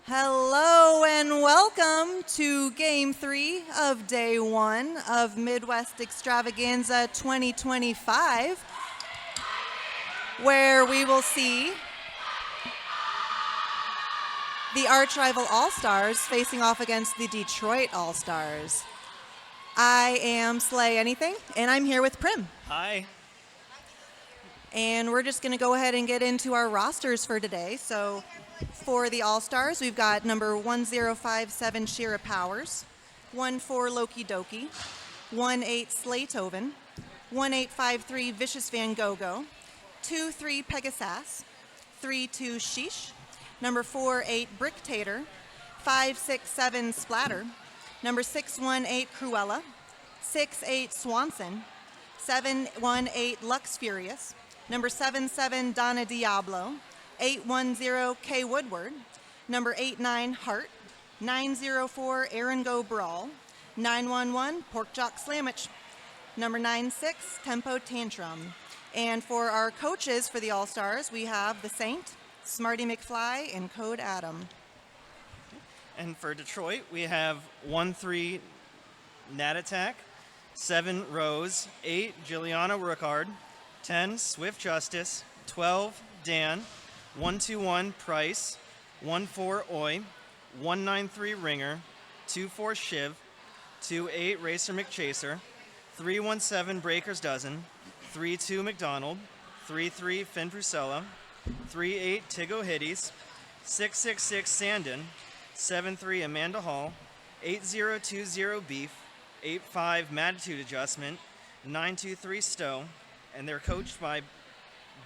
Hello and welcome to Game 3 of Day 1 of Midwest Extravaganza 2025, where we will see the arch-rival Allstars facing off against the Detroit Allstars. I am Slay Anything, and I'm here with Prim. Hi. And we're just going to go ahead and get into our rosters for today. So for the All-Stars, we've got number 1057 Shira Powers, 14 Loki Doki, 18 Slaytoven, 1853 Vicious Van Gogo, 23 Pegasus, 32 Sheesh, number 48 Bricktator, 567 Splatter, number 618 Cruella, 68 Swanson, 718 Lux Furious, number 77 Donna Diablo, 810 K Woodward, number 89 Hart, 904 Aaron Go Brawl, 911 Pork Jock Slamich, number 96 Tempo Tantrum. And for our coaches for the All-Stars, we have the Saint, Smarty McFly, and Code Adam. And for Detroit, we have 1-3 Nat Attack, 7 Rose, 8 Juliana Rookard, 10 Swift Justice, 12 Dan, 121 Price, 14 Oi, 193 Ringer, 24 Shiv, 28 Racer McChaser, 317 Breakers Dozen, 32 McDonald, 33 Finn Fusella, 38 Tigo Hiddies, 666 Sandin, 73 Amanda Hall, 8020 Beef, 85 Mattitude Adjustment, 923 Stowe, and they're coached by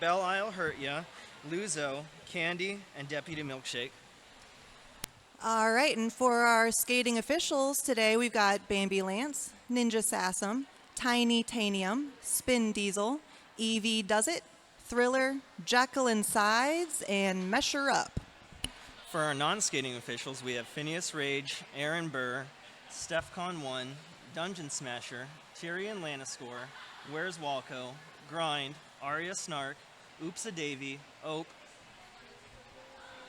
Belle Isle Hurtya, Luzo, Candy, and Deputy Milkshake. All right, and for our skating officials today, we've got Bambi Lance, Ninja Sassum, Tiny Tanium, Spin Diesel, Evie Does It, Thriller, Jacqueline Sides, and Measure Up. For our non-skating officials, we have Phineas Rage, Aaron Burr, StephCon1, Dungeon Smasher, Tyrion Lanniscore, Where's Walco, Grind, Arya Snark, Oopsa Davy, Ope,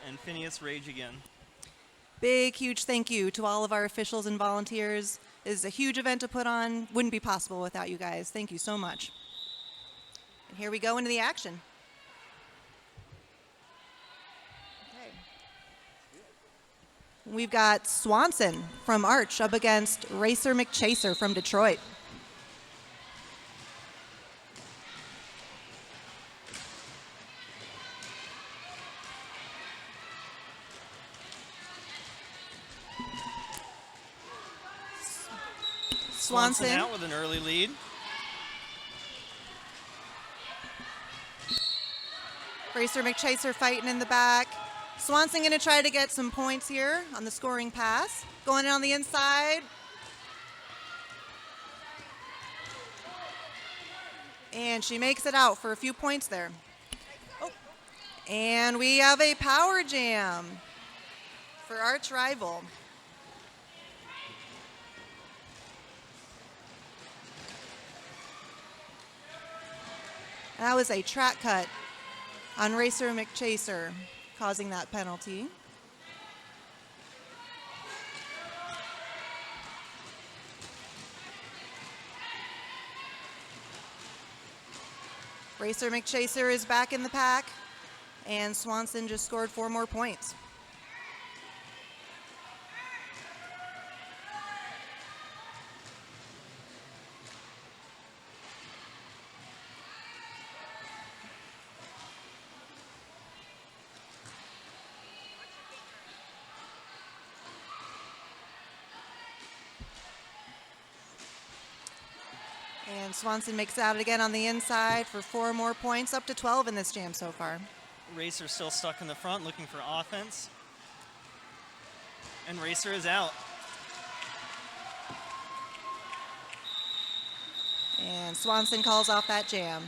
and Phineas Rage again. Big, huge thank you to all of our officials and volunteers. This is a huge event to put on. Wouldn't be possible without you guys. Thank you so much. And here we go into the action. Okay. We've got Swanson from Arch up against Racer McChaser from Detroit. Swanson out with an early lead. Racer McChaser fighting in the back. Swanson going to try to get some points here on the scoring pass. Going in on the inside. And she makes it out for a few points there. Oh. And we have a power jam for Arch Rival. That was a track cut on Racer McChaser, causing that penalty. Racer McChaser is back in the pack, and Swanson just scored 4 more points. And Swanson makes out again on the inside for 4 more points, up to 12 in this jam so far. Racer still stuck in the front looking for offense. And Racer is out. And Swanson calls off that jam.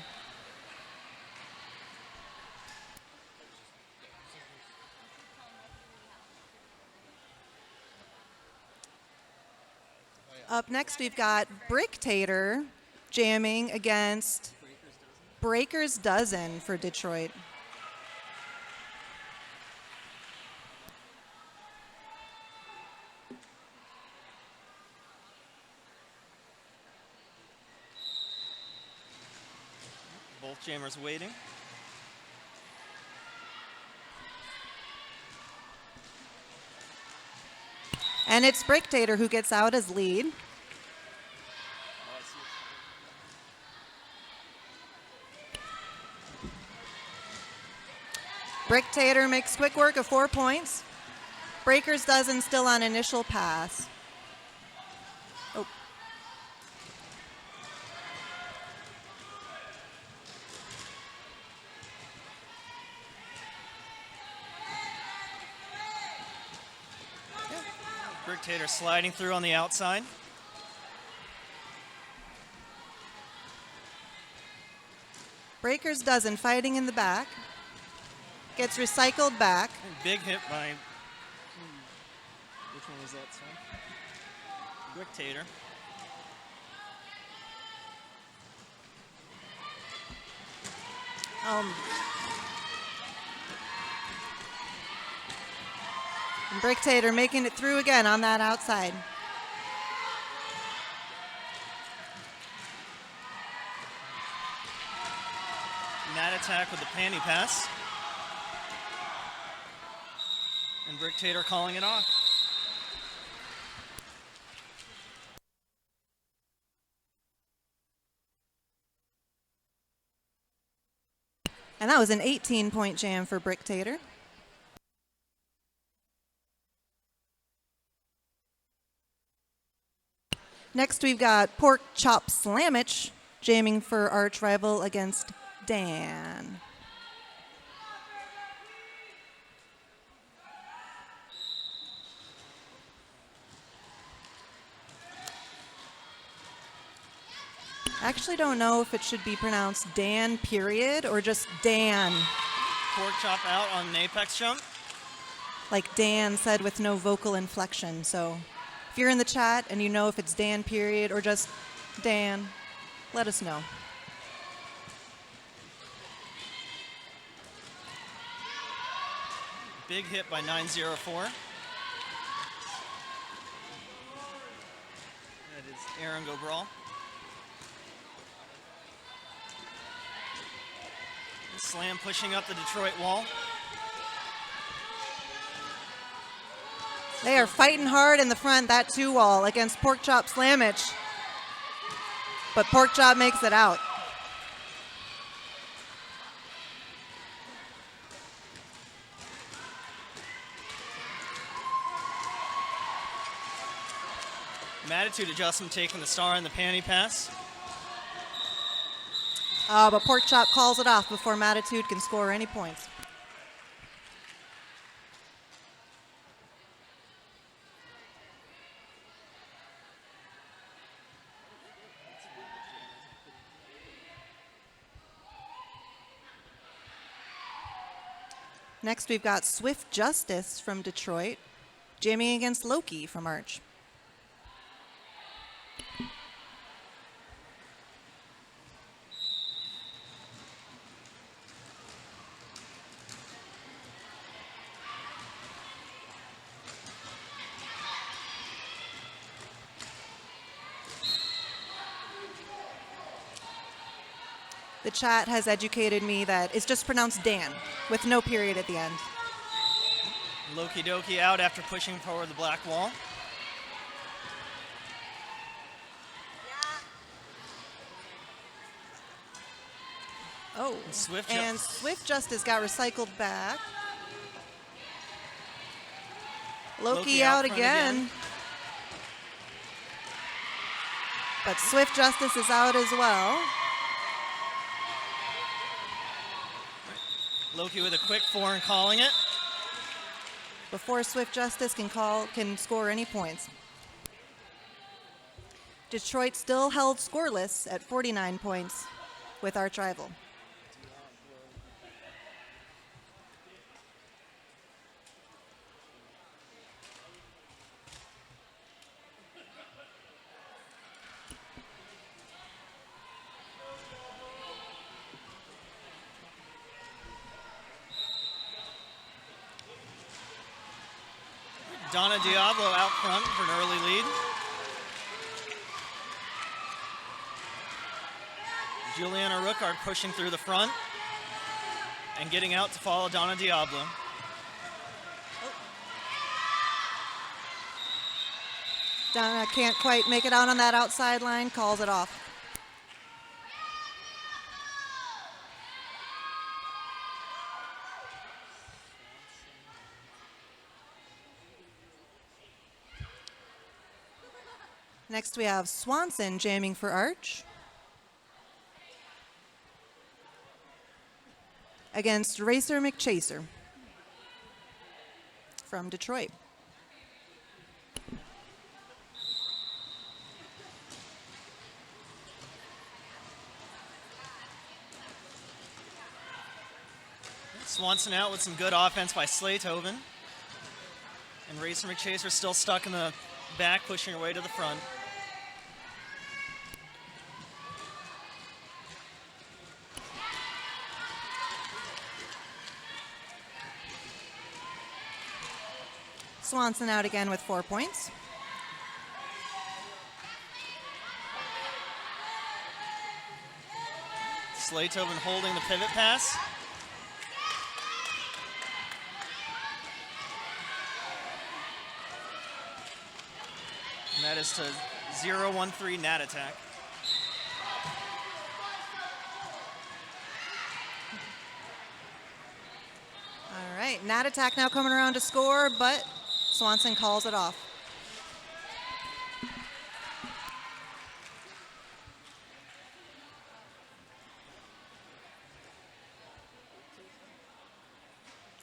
Up next, we've got Bricktator jamming against Breakers Dozen for Detroit. Both jammers waiting. And it's Bricktator who gets out as lead. Bricktator makes quick work of 4 points. Breakers dozen still on initial pass. Oh. Bricktator sliding through on the outside. Breakers dozen fighting in the back. Gets recycled back. Big hit by, which one was that, son? Bricktator. And Bricktator making it through again on that outside. Mad attack with the panty pass. And Bricktator calling it off. And that was an 18-point jam for Bricktator. Next, we've got Pork Chop Slamich jamming for arch rival against Dan. I actually don't know if it should be pronounced Dan period or just Dan. Pork chop out on an apex jump. Like Dan said with no vocal inflection. So if you're in the chat and you know if it's Dan period or just Dan, let us know. Big hit by 904. That is Aaron Go Brawl. Slam pushing up the Detroit wall. They are fighting hard in the front, that 2 wall against Pork Chop Slamich. But Pork Chop makes it out. Attitude adjustment taking the star in the panty pass. But Pork Chop calls it off before Matitude can score any points. Next, we've got Swift Justice from Detroit, jamming against Loki from Arch. The chat has educated me that it's just pronounced Dan, with no period at the end. Loki Doki out after pushing forward the black wall. Oh, and Swift Justice got recycled back. Loki out again. But Swift Justice is out as well. Loki with a quick 4 and calling it. Before Swift Justice can score any points. Detroit still held scoreless at 49 points with arch rival. Donna Diablo out front for an early lead. Juliana Rookart pushing through the front and getting out to follow Donna Diablo. Donna can't quite make it out on that outside line, calls it off. Next we have Swanson jamming for arch against Racer McChaser from Detroit. Swanson out with some good offense by Slaytoven. And Racer McChaser still stuck in the back, pushing her way to the front. Swanson out again with 4 points. Slaytoven holding the pivot pass. And that is to 0-1-3 Nat attack. All right, Nat attack now coming around to score, but Swanson calls it off.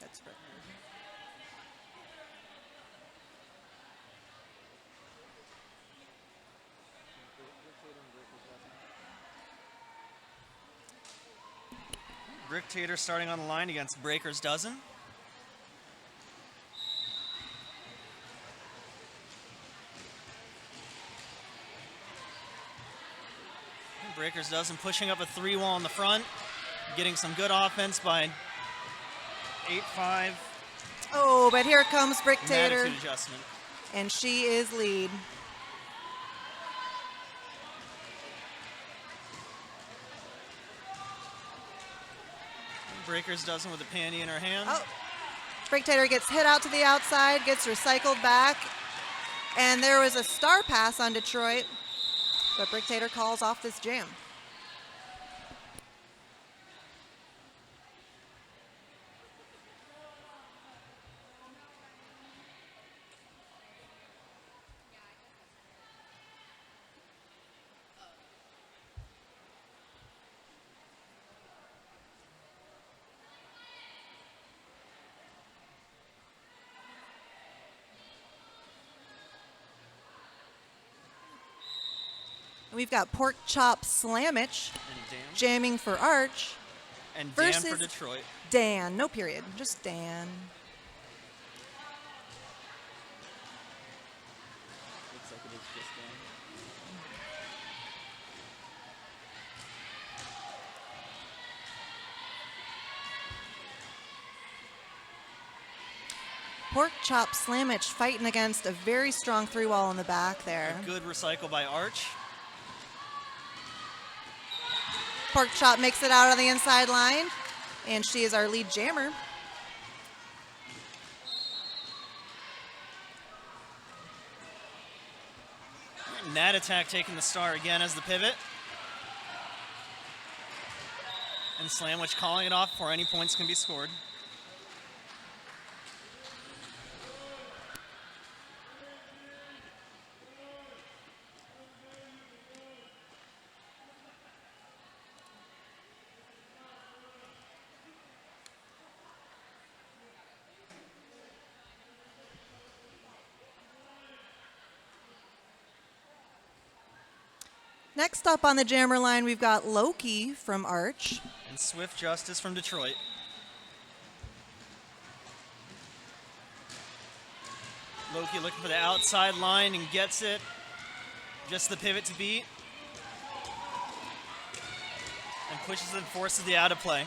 That's right. Brick Tater starting on the line against Breaker's Dozen. Breaker's Dozen pushing up a 3-wall in the front, getting some good offense by 8-5. Oh, but here comes Brick Tater, Attitude adjustment. and she is lead. Breaker's Dozen with a panty in her hand. Oh, Brick Tater gets hit out to the outside, gets recycled back, and there was a star pass on Detroit, but Brick Tater calls off this jam. We've got Pork Chop Slamich And Dan. jamming for Arch And Dan versus for Detroit. Dan, no period, just Dan. Looks like it is just Dan. Pork Chop Slamich fighting against a very strong 3-wall in the back there. Good recycle by Arch. Pork Chop makes it out on the inside line, and she is our lead jammer. Nat attack taking the star again as the pivot. And Slamwich calling it off before any points can be scored. Next up on the jammer line, we've got Loki from Arch. And Swift Justice from Detroit. Loki looking for the outside line and gets it. Just the pivot to beat. And pushes and forces the out of play.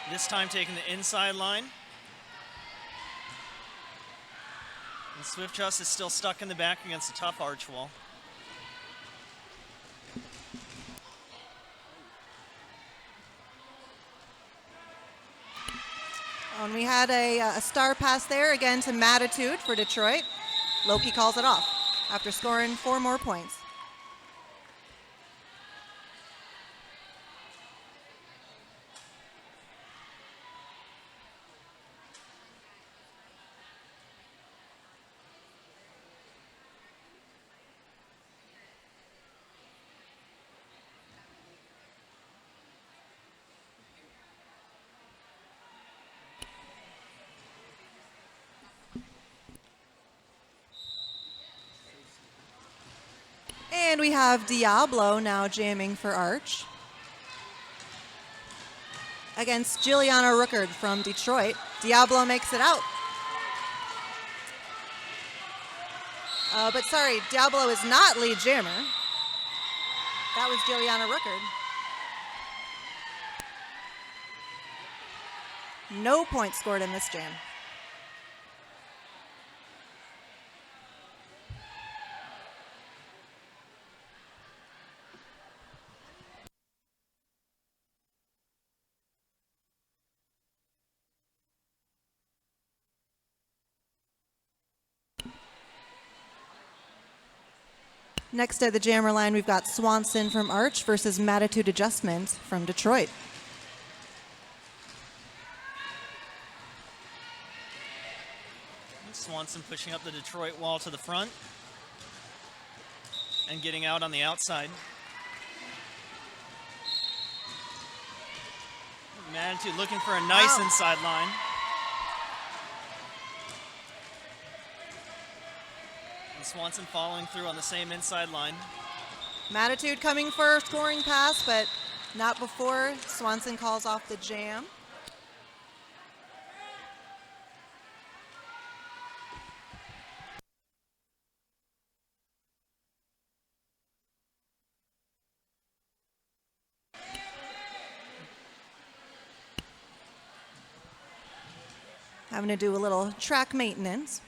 This time taking the inside line. Swift Trust is still stuck in the back against a tough arch wall. And we had a star pass there again to Matitude for Detroit. Loki calls it off after scoring 4 more points. And we have Diablo now jamming for Arch against Juliana Ruckert from Detroit. Diablo makes it out. But sorry, Diablo is not lead jammer. That was Juliana Ruckert. No points scored in this jam. Next at the jammer line, we've got Swanson from Arch versus Matitude Adjustment from Detroit. Swanson pushing up the Detroit wall to the front and getting out on the outside. Matitude looking for a nice inside line. Swanson following through on the same inside line. Matitude coming for a scoring pass, but not before Swanson calls off the jam. Having to do a little track maintenance.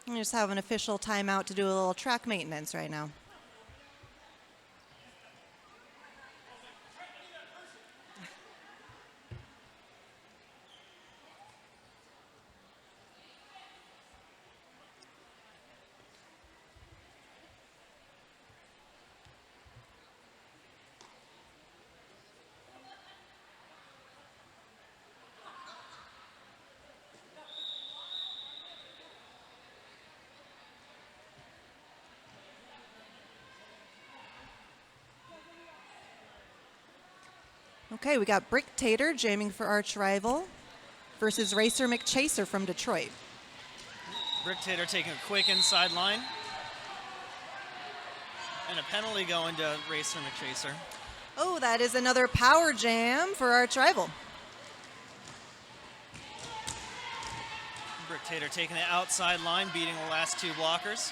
We just have an official timeout to do a little track maintenance right now. Okay, we got Brick Tater jamming for Arch Rival versus Racer McChaser from Detroit. Brick Tater taking a quick inside line. And a penalty going to Racer McChaser. Oh, that is another power jam for Arch Rival. Brick Tater taking the outside line, beating the last 2 blockers.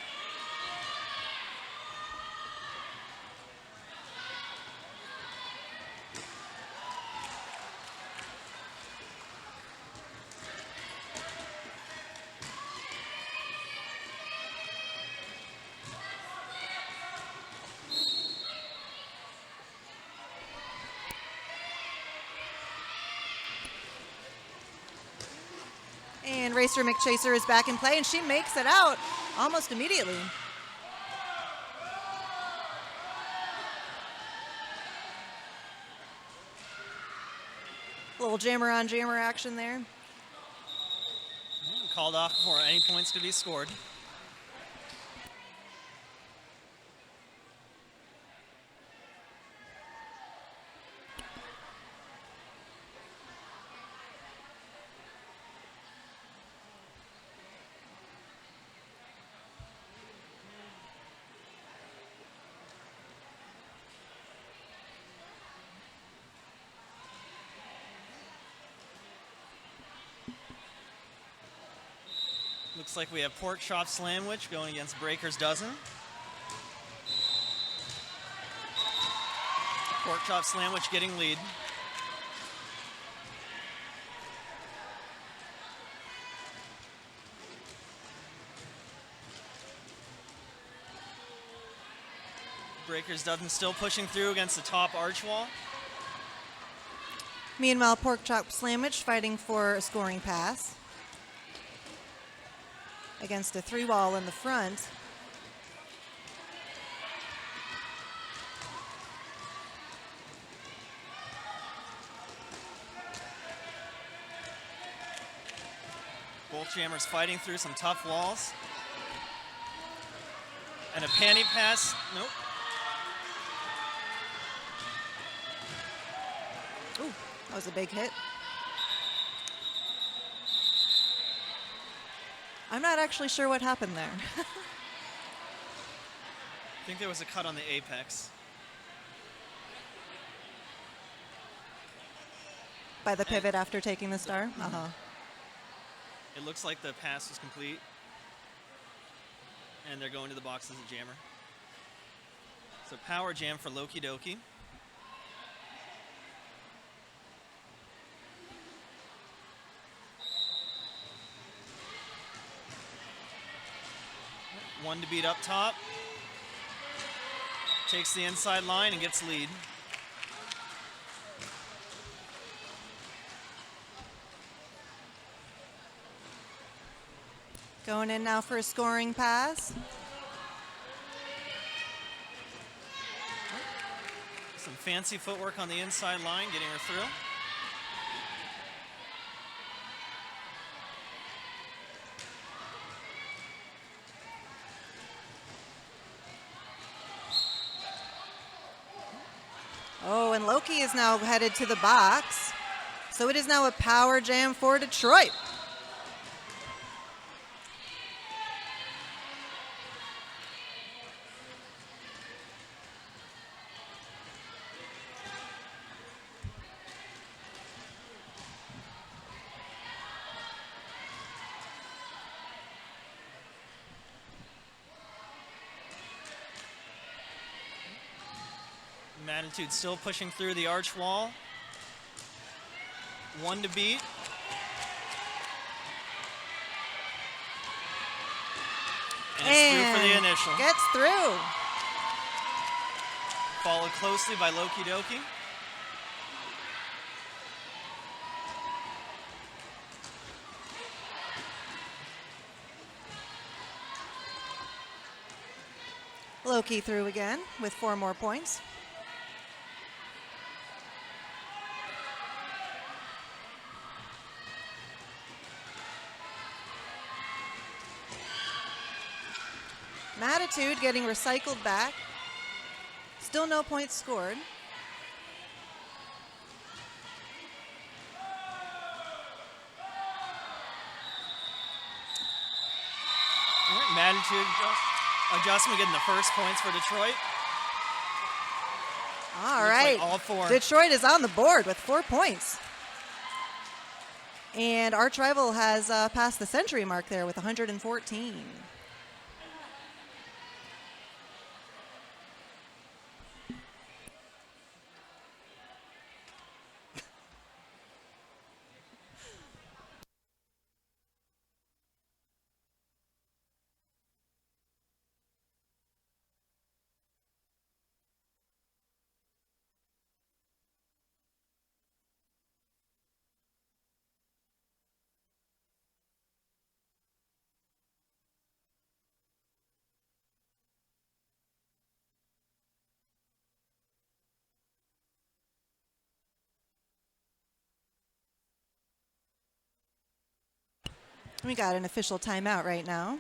And Racer McChaser is back in play, and she makes it out almost immediately. A little jammer on jammer action there. Called off before any points could be scored. Looks like we have Pork Chop Sandwich going against Breaker's Dozen. Pork Chop Sandwich getting lead. Breakers Dutton still pushing through against the top arch wall. Meanwhile, Pork Chop Slamage fighting for a scoring pass against a 3-wall in the front. Both jammers fighting through some tough walls. And a panty pass. Nope. Ooh, that was a big hit. I'm not actually sure what happened there. I think there was a cut on the apex. By the pivot after taking the star? Uh-huh. It looks like the pass was complete. And they're going to the box as a jammer. So power jam for Loki Doki. One to beat up top. Takes the inside line and gets lead. Going in now for a scoring pass. Some fancy footwork on the inside line, getting her through. Oh, and Loki is now headed to the box. So it is now a power jam for Detroit. Attitude still pushing through the arch wall. One to beat. And it's through for the initial. Gets through. Followed closely by Loki Doki. Loki through again with 4 more points. Attitude getting recycled back. Still no points scored. Attitude adjustment getting the first points for Detroit. All right. Like all 4. Detroit is on the board with 4 points. And Arch Rival has passed the century mark there with 114. We got an official timeout right now.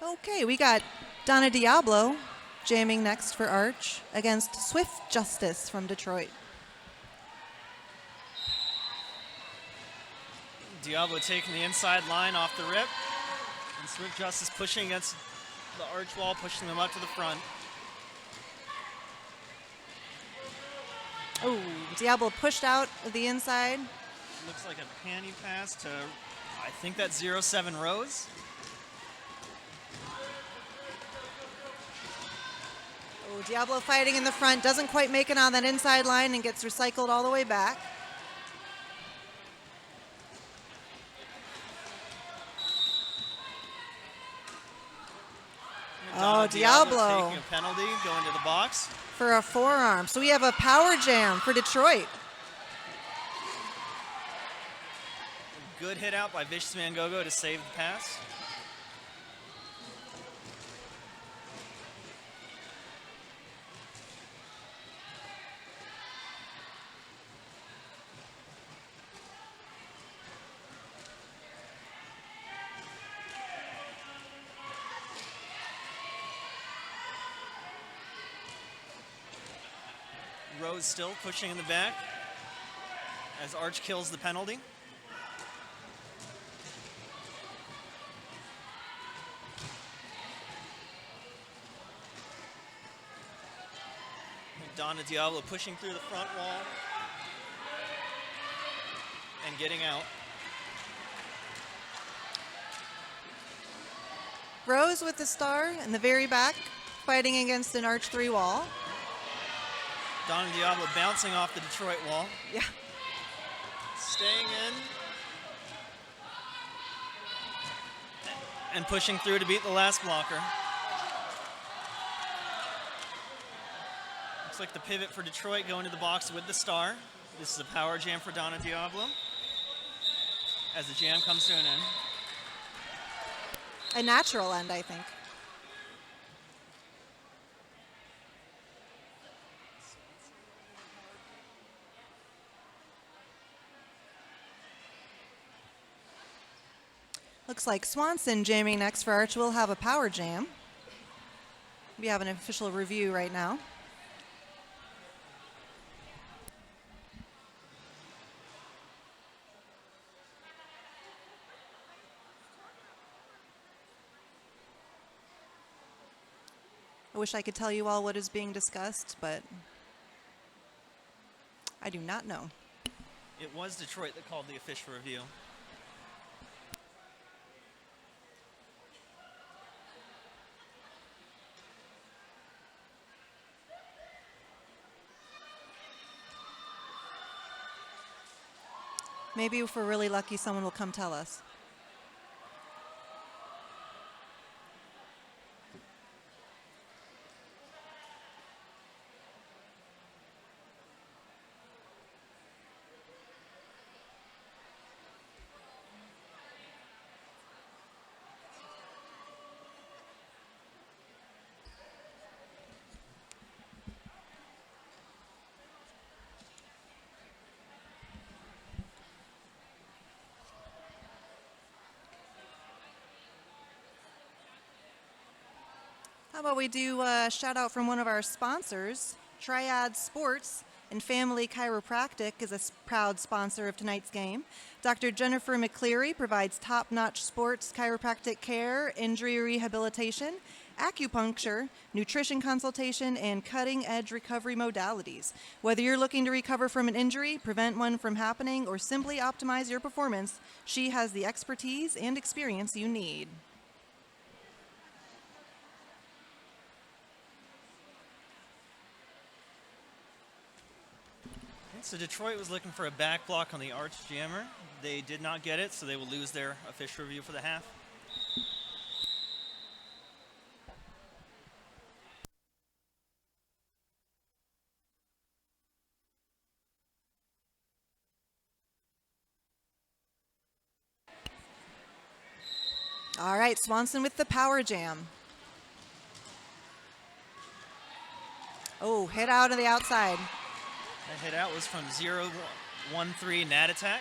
Okay, we got Donna Diablo jamming next for Arch against Swift Justice from Detroit. Diablo taking the inside line off the rip. And Swift Justice pushing against the arch wall, pushing them up to the front. Oh, Diablo pushed out of the inside. Looks like a panty pass to, I think that's 07 Rose. Oh, Diablo fighting in the front, doesn't quite make it on that inside line and gets recycled all the way back. Oh, Diablo taking a penalty, going to the box. For a forearm. So we have a power jam for Detroit. Good hit out by Vicious Mangogo to save the pass. Rose still pushing in the back as Arch kills the penalty. Donna Diablo pushing through the front wall and getting out. Rose with the star in the very back, fighting against an Arch 3 wall. Donna Diablo bouncing off the Detroit wall. Yeah. Staying in. And pushing through to beat the last blocker. Looks like the pivot for Detroit going to the box with the star. This is a power jam for Donna Diablo as the jam comes to an end. A natural end, I think. Looks like Swanson jamming next for Arch will have a power jam. We have an official review right now. I wish I could tell you all what is being discussed, but I do not know. It was Detroit that called the official review. Maybe if we're really lucky, someone will come tell us. How about we do a shout out from one of our sponsors, Triad Sports and Family Chiropractic is a proud sponsor of tonight's game. Dr. Jennifer McCleary provides top-notch sports chiropractic care, injury rehabilitation, acupuncture, nutrition consultation, and cutting-edge recovery modalities. Whether you're looking to recover from an injury, prevent one from happening, or simply optimize your performance, she has the expertise and experience you need. So Detroit was looking for a back block on the Arch jammer. They did not get it, so they will lose their official review for the half. All right, Swanson with the power jam. Oh, hit out of the outside. That hit out was from 0-1-3 Nat attack.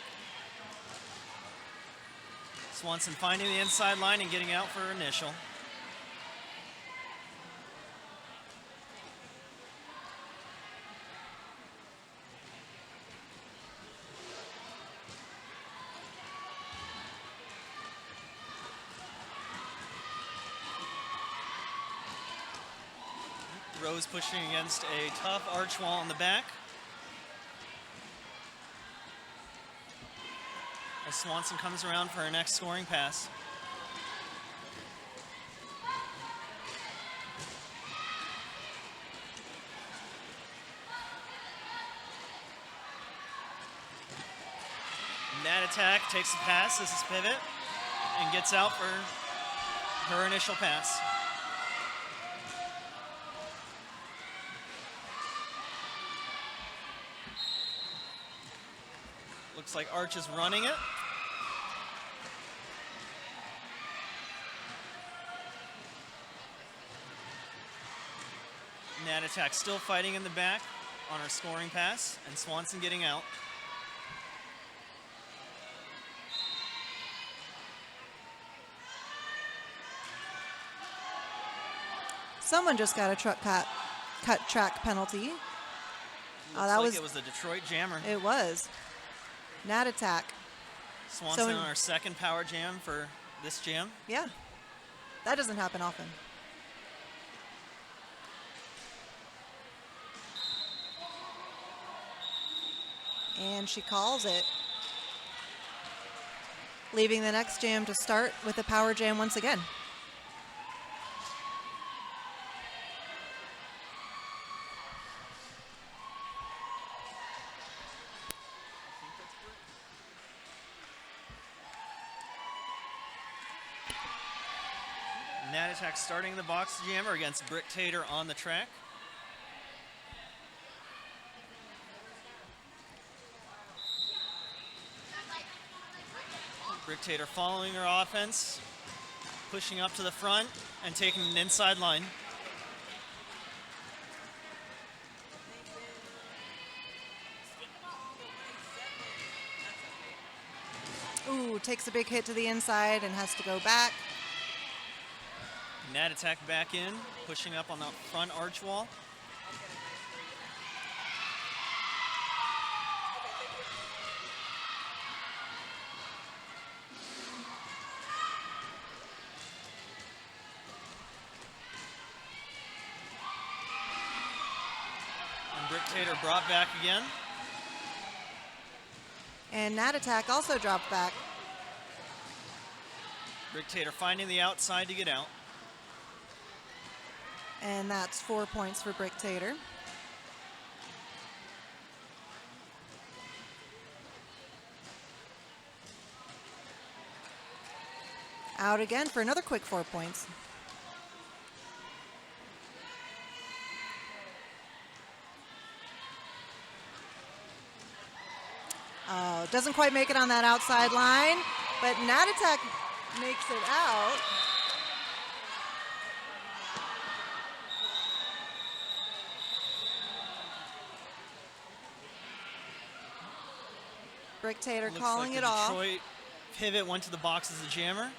Swanson finding the inside line and getting out for initial. Rose pushing against a tough arch wall in the back. As Swanson comes around for her next scoring pass. Nat Attack takes the pass. This is pivot and gets out for her initial pass. Looks like Arch is running it. Nat Attack still fighting in the back on her scoring pass, and Swanson getting out. Someone just got a cut track penalty. Looks like it was the Detroit Jammer. It was. Nat Attack. Swanson on our second power jam for this jam. Yeah. That doesn't happen often. And she calls it. Leaving the next jam to start with a power jam once again. Nat Attack starting the box jammer against Brick Tater on the track. Brick Tater following her offense, pushing up to the front and taking an inside line. Ooh, takes a big hit to the inside and has to go back. Nat Attack back in, pushing up on the front arch wall. And Brick Tater brought back again. And Nat Attack also dropped back. Brick Tater finding the outside to get out. And that's 4 points for Brick Tater. Out again for another quick 4 points. Oh, doesn't quite make it on that outside line, but Nat Attack makes it out. Brick Tater calling it off. Detroit pivot went to the box as a jammer.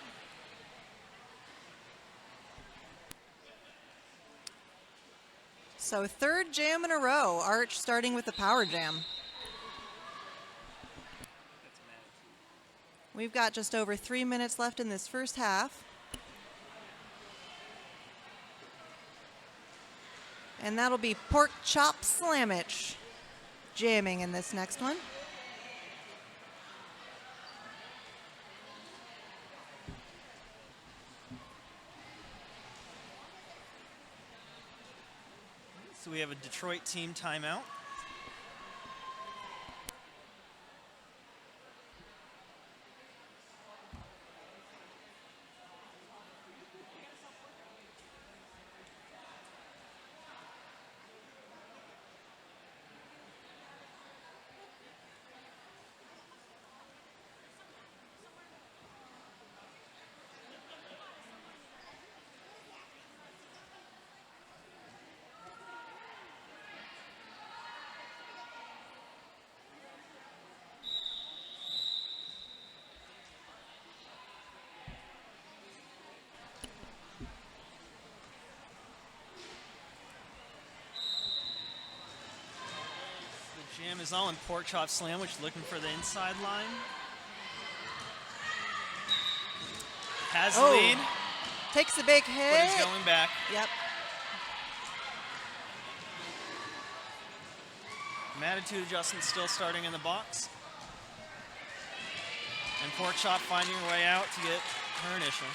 So third jam in a row. Arch starting with the power jam. We've got just over 3 minutes left in this first half. And that'll be Pork Chop Slamich jamming in this next one. So we have a Detroit team timeout. Jam is on Pork Chop Sandwich looking for the inside line. Has the lead. Takes a big hit. But is going back. Yep. Attitude adjustment still starting in the box. And Pork Chop finding her way out to get her initial.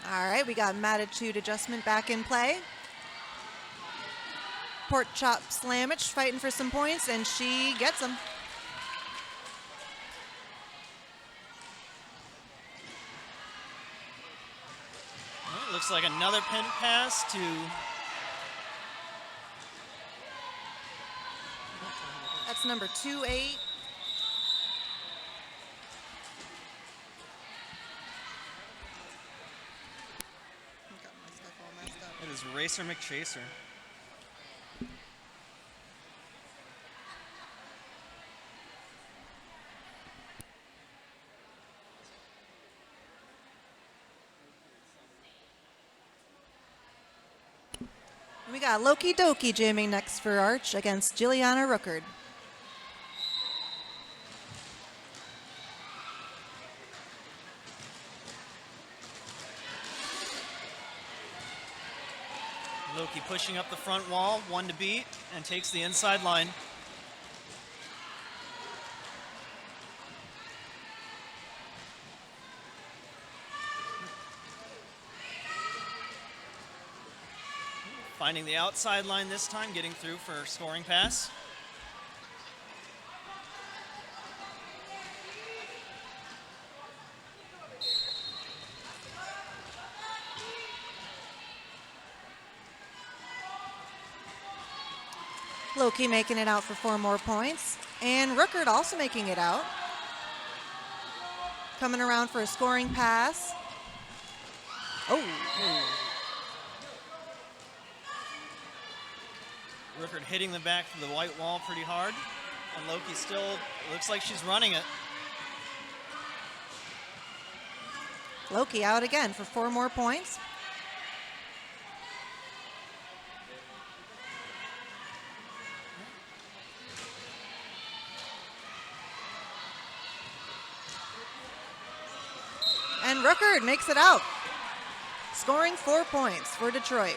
All right, we got attitude adjustment back in play. Pork chop slamage fighting for some points, and she gets them. Well, looks like another pin pass to That's number 2-8. Got my stuff all messed up. it is Racer McChaser. We got Loki Doki jamming next for Arch against Juliana Ruckert. Loki pushing up the front wall, 1 to beat, and takes the inside line. Finding the outside line this time, getting through for a scoring pass. Loki making it out for 4 more points. And Ruckert also making it out. Coming around for a scoring pass. Oh. Ruckert hitting the back of the white wall pretty hard. And Loki still looks like she's running it. Loki out again for 4 more points. And Ruckert makes it out, scoring 4 points for Detroit.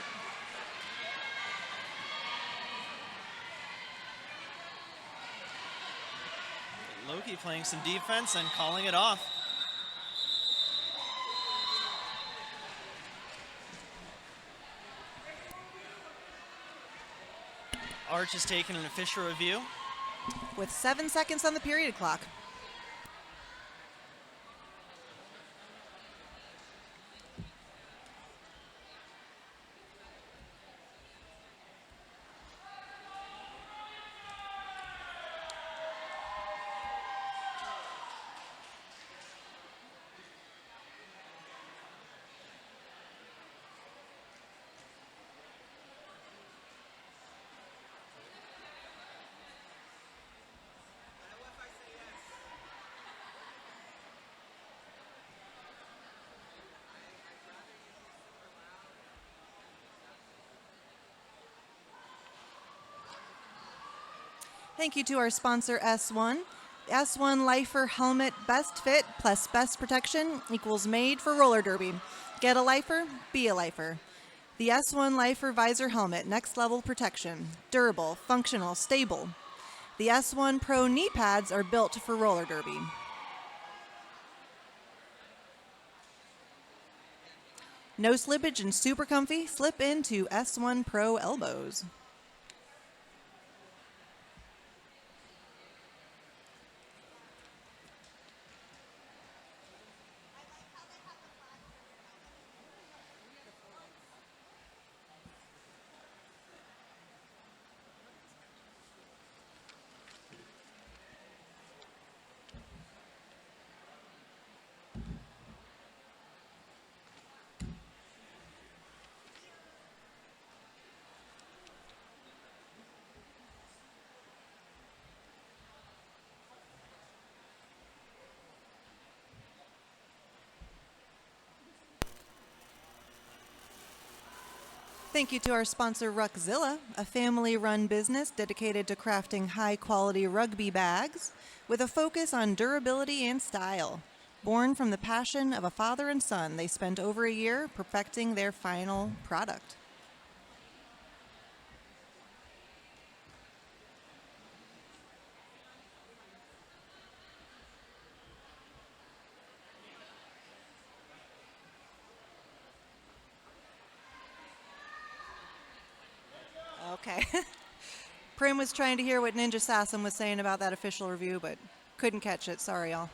Loki playing some defense and calling it off. Arch is taking an official review. With 7 seconds on the period clock. Thank you to our sponsor, S1. The S1 Lifer Helmet Best Fit plus Best Protection equals made for roller derby. Get a lifer, be a lifer. The S1 Lifer Visor Helmet, next level protection. Durable, functional, stable. The S1 Pro knee pads are built for roller derby. No slippage and super comfy, slip into S1 Pro elbows. Thank you to our sponsor, Ruckzilla, a family-run business dedicated to crafting high-quality rugby bags with a focus on durability and style. Born from the passion of a father and son, they spent over a year perfecting their final product. Okay. Prim was trying to hear what Ninja Assassin was saying about that official review, but couldn't catch it. Sorry, y'all.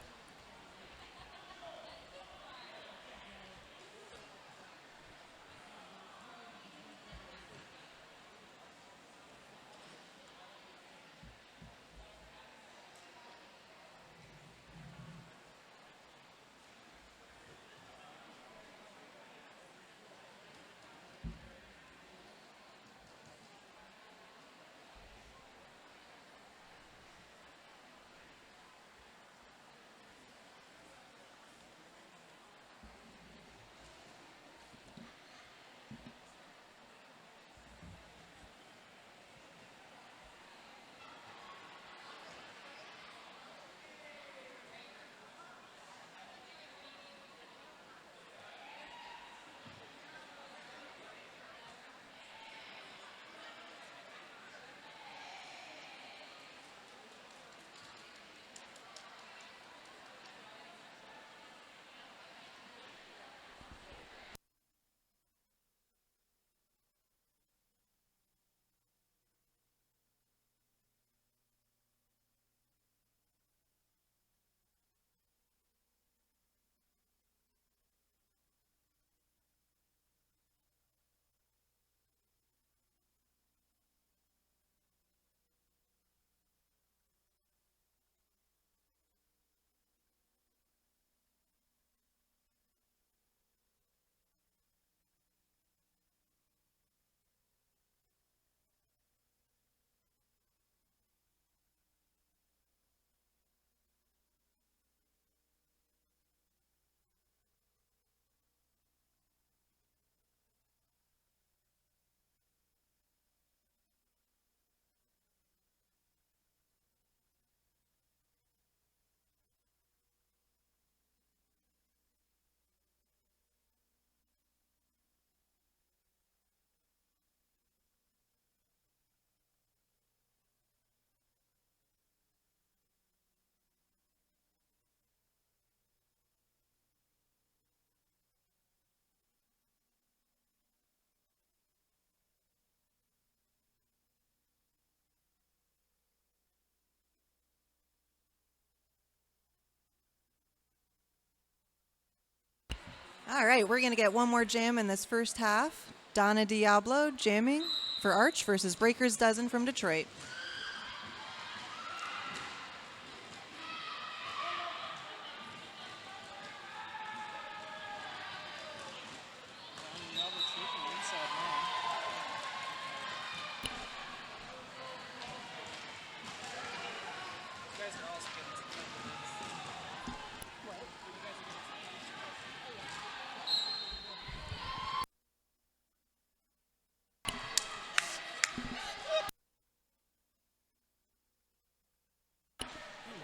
All right, we're going to get one more jam in this first half. Donna Diablo jamming for Arch versus Breaker's Dozen from Detroit.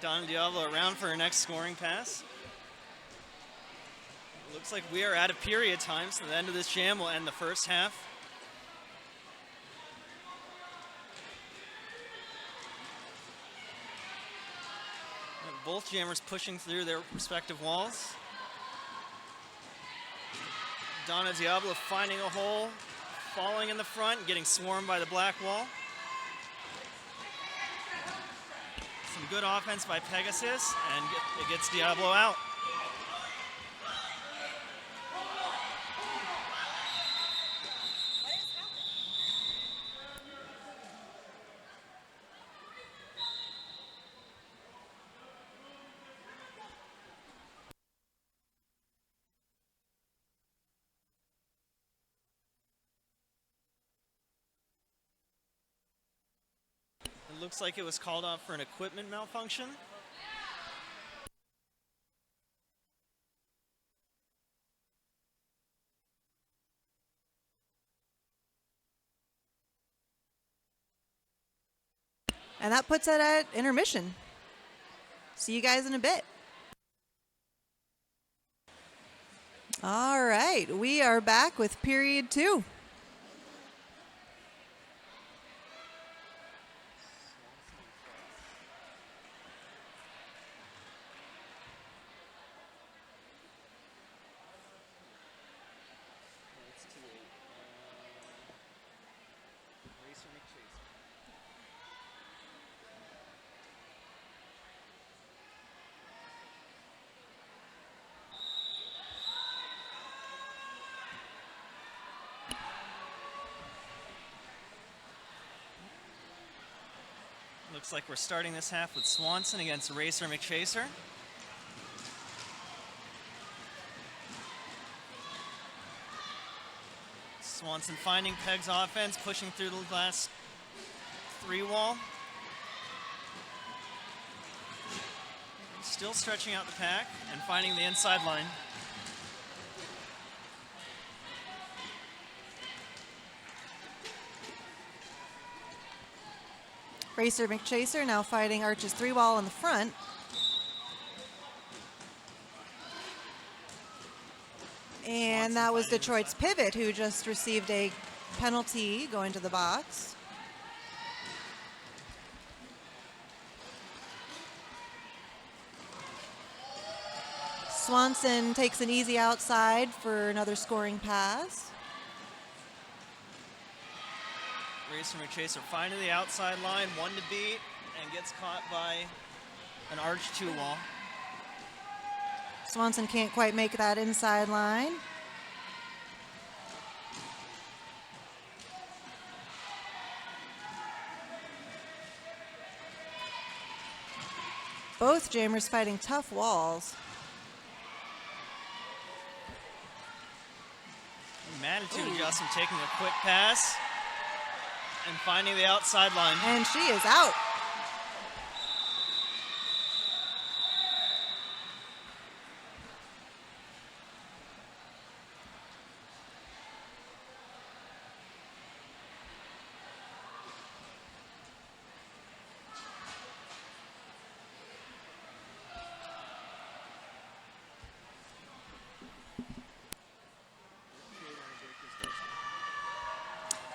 Don Diablo around for her next scoring pass. Looks like we are out of period time, so the end of this jam will end the first half. Both jammers pushing through their respective walls. Donna Diablo finding a hole, falling in the front, getting swarmed by the black wall. Some good offense by Pegasus, and it gets Diablo out. It looks like it was called off for an equipment malfunction. And that puts it at intermission. See you guys in a bit. All right, we are back with period 2. Looks like we're starting this half with Swanson against Racer McChaser. Swanson finding Peg's offense, pushing through the last 3 wall. Still stretching out the pack and finding the inside line. Racer McChaser now fighting Arch's 3 wall in the front. And that was Detroit's pivot, who just received a penalty going to the box. Swanson takes an easy outside for another scoring pass. Racer McChaser finding the outside line, 1 to beat, and gets caught by an Arch 2 wall. Swanson can't quite make that inside line. Both jammers fighting tough walls. Manitou Justin taking a quick pass and finding the outside line. And she is out.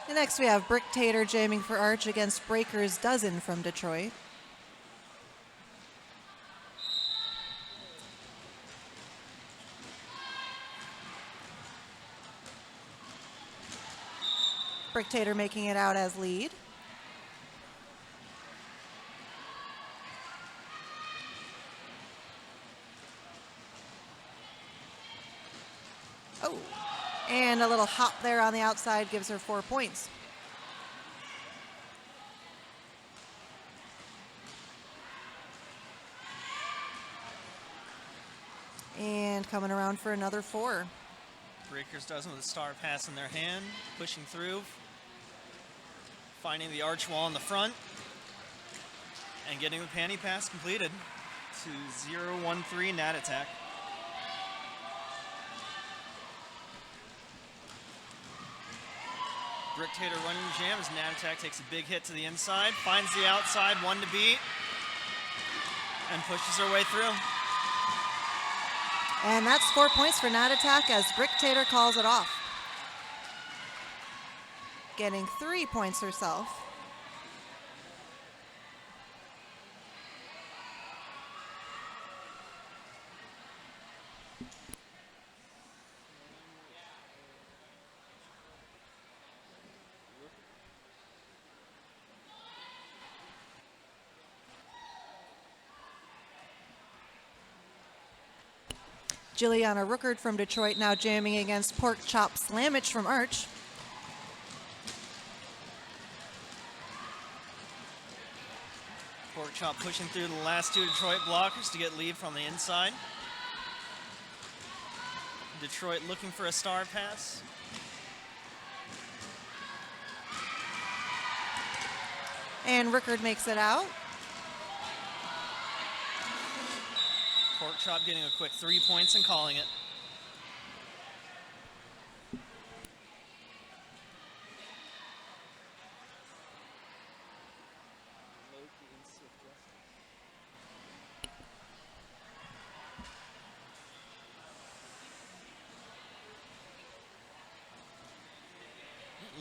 And next we have Brick Tater jamming for Arch against Breaker's Dozen from Detroit. Brick Tater making it out as lead. Oh. And a little hop there on the outside gives her 4 points. And coming around for another 4. Breakers Dozen with a star pass in their hand, pushing through, finding the arch wall in the front, and getting the panty pass completed to 0-1-3 Nat Attack. Brick Tater running the jam as Nat Attack takes a big hit to the inside, finds the outside, 1 to beat, and pushes her way through. And that's 4 points for Nat Attack as Brick Tater calls it off. Getting 3 points herself. Jilliana Rookard from Detroit now jamming against Pork Chop Slamich from Arch. Pork Chop pushing through the last 2 Detroit blockers to get lead from the inside. Detroit looking for a star pass. And Rookard makes it out. Pork Chop getting a quick 3 points and calling it.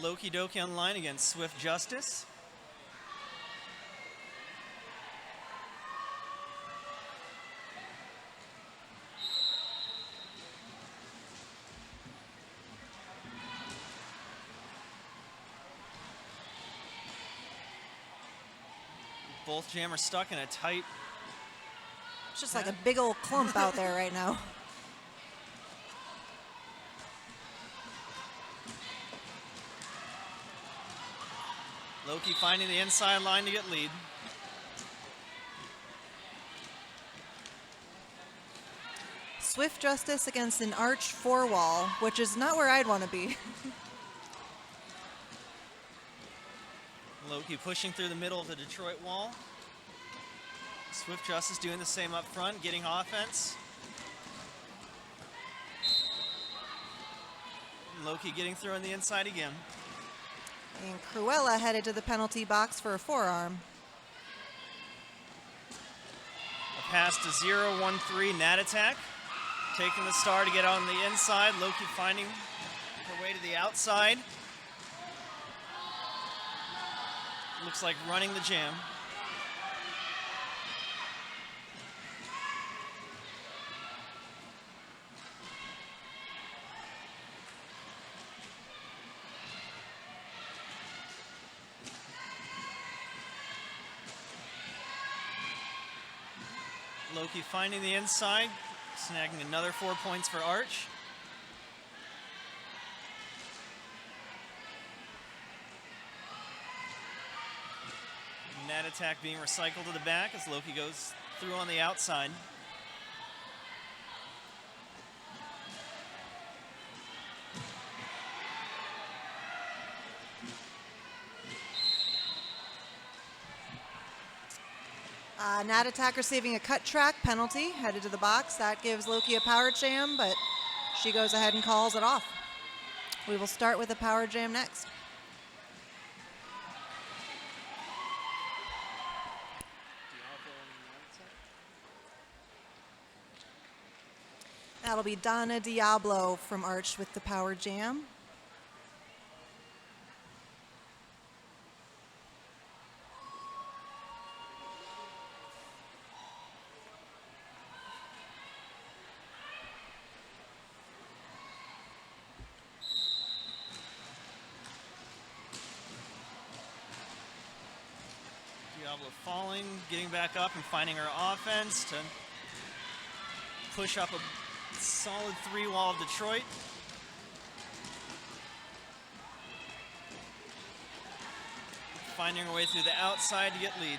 Loki Doki on the line against Swift Justice. Both jammers stuck in a tight... It's just like a big old clump out there right now. Loki finding the inside line to get lead. Swift Justice against an Arch 4-wall, which is not where I'd want to be. Loki pushing through the middle of the Detroit wall. Swift Justice doing the same up front, getting offense. Loki getting through on the inside again. And Cruella headed to the penalty box for a forearm. A pass to 0-1-3 Nat Attack. Taking the star to get on the inside. Loki finding her way to the outside. Looks like running the jam. Loki finding the inside, snagging another 4 points for Arch. Nat Attack being recycled to the back as Loki goes through on the outside. Nat Attack receiving a cut track penalty, headed to the box. That gives Loki a power jam, but she goes ahead and calls it off. We will start with a power jam next. That'll be Donna Diablo from Arch with the power jam. Diablo falling, getting back up and finding her offense to push up a solid 3-wall of Detroit. Finding her way through the outside to get lead.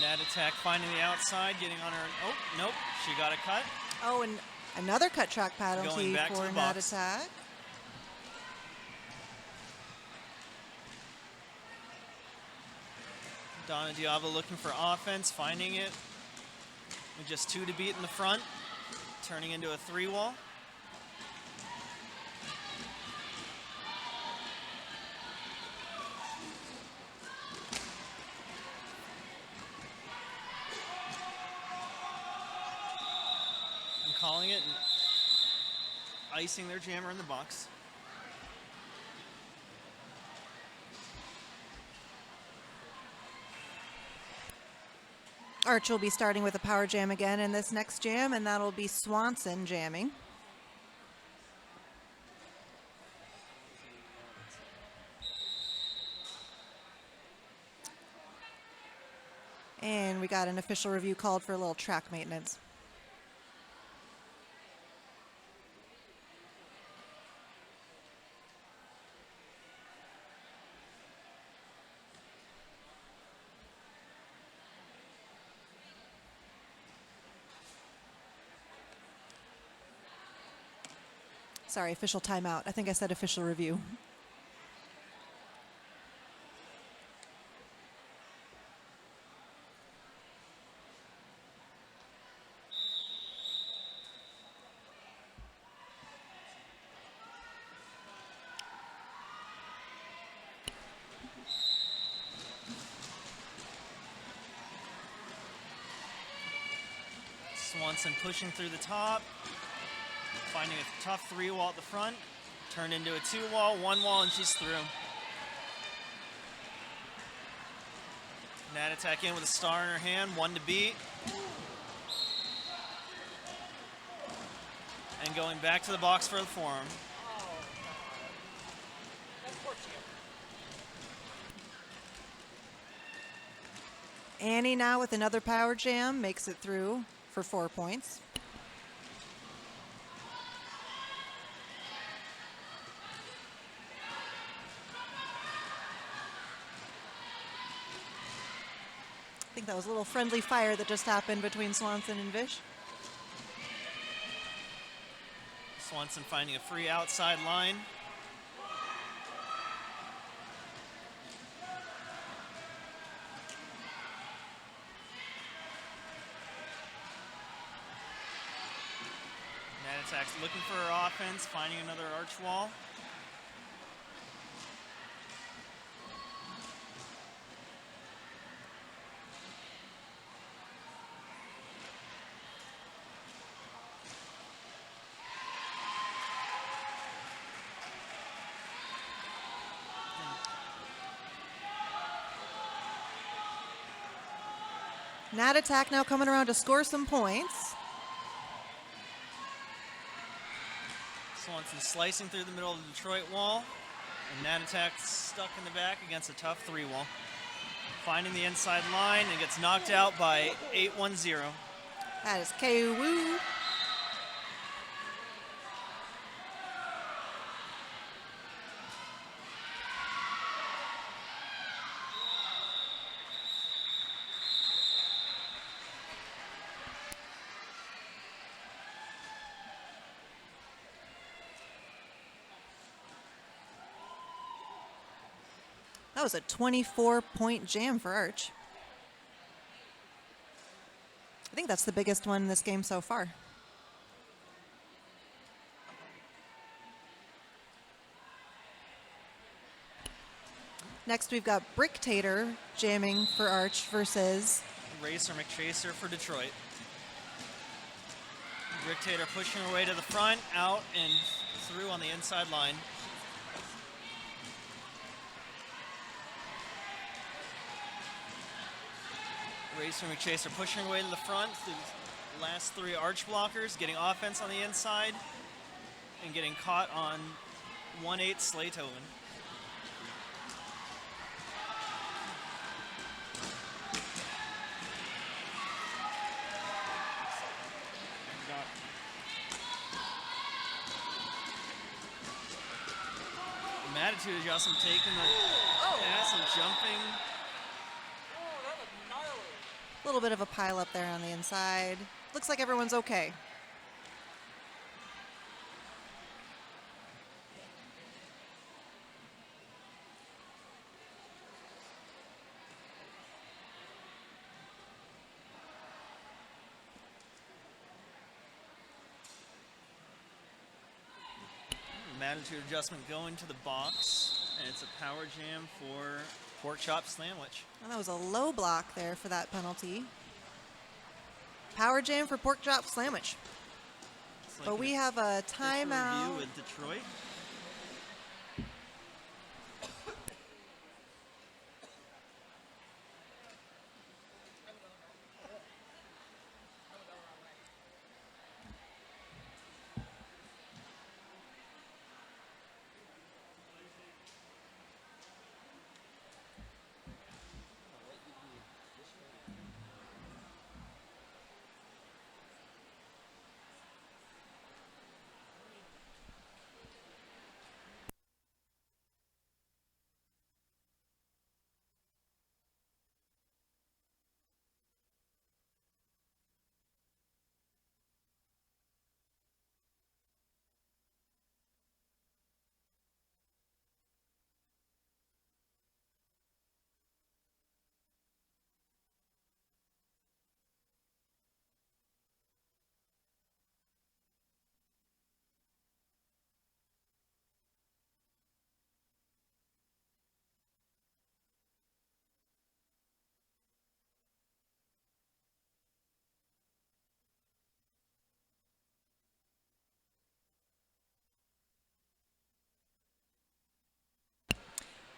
Nat Attack finding the outside, getting on her. Oh, nope, she got a cut. Oh, and another cut track penalty Going back to for the Nat box. Attack. Donna Diablo looking for offense, finding it. With just 2 to beat in the front, turning into a 3-wall. And calling it and icing their jammer in the box. Arch will be starting with a power jam again in this next jam, and that'll be Swanson jamming. And we got an official review called for a little track maintenance. Sorry, official timeout. I think I said official review. Swanson pushing through the top. Finding a tough 3-wall at the front, turned into a 2-wall, 1-wall, and she's through. Nat Attack in with a star in her hand, 1 to beat. And going back to the box for the forearm. Annie now with another power jam makes it through for 4 points. I think that was a little friendly fire that just happened between Swanson and Vish. Swanson finding a free outside line. Attack's looking for her offense, finding another arch wall. Nat Attack now coming around to score some points. Swanson slicing through the middle of the Detroit wall, and Nat Attack stuck in the back against a tough 3-wall. Finding the inside line and gets knocked out by 8-1-0. That is K-Woo. That was a 24-point jam for Arch. I think that's the biggest one in this game so far. Next, we've got Bricktator jamming for Arch versus Racer McChaser for Detroit. Bricktator pushing her way to the front, out and through on the inside line. Racer McChaser pushing her way to the front through the last 3 arch blockers, getting offense on the inside, and getting caught on 1-8 Slaytoven. Attitude adjustment, taking the pass and jumping. a little bit of a pile up there on the inside. Looks like everyone's okay. Attitude adjustment going to the box, and it's a power jam for Pork Chop Sandwich. Well, that was a low block there for that penalty. Power jam for Pork Chop Sandwich. Like but we have a review timeout. with Detroit.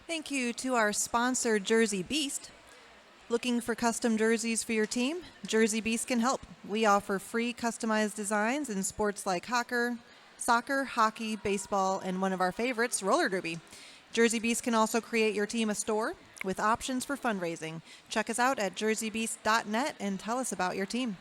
Thank you to our sponsor, Jersey Beast. Looking for custom jerseys for your team? Jersey Beast can help. We offer free customized designs in sports like soccer, hockey, baseball, and one of our favorites, roller derby. Jersey Beast can also create your team a store. with options for fundraising. Check us out at jerseybeast.net and tell us about your team.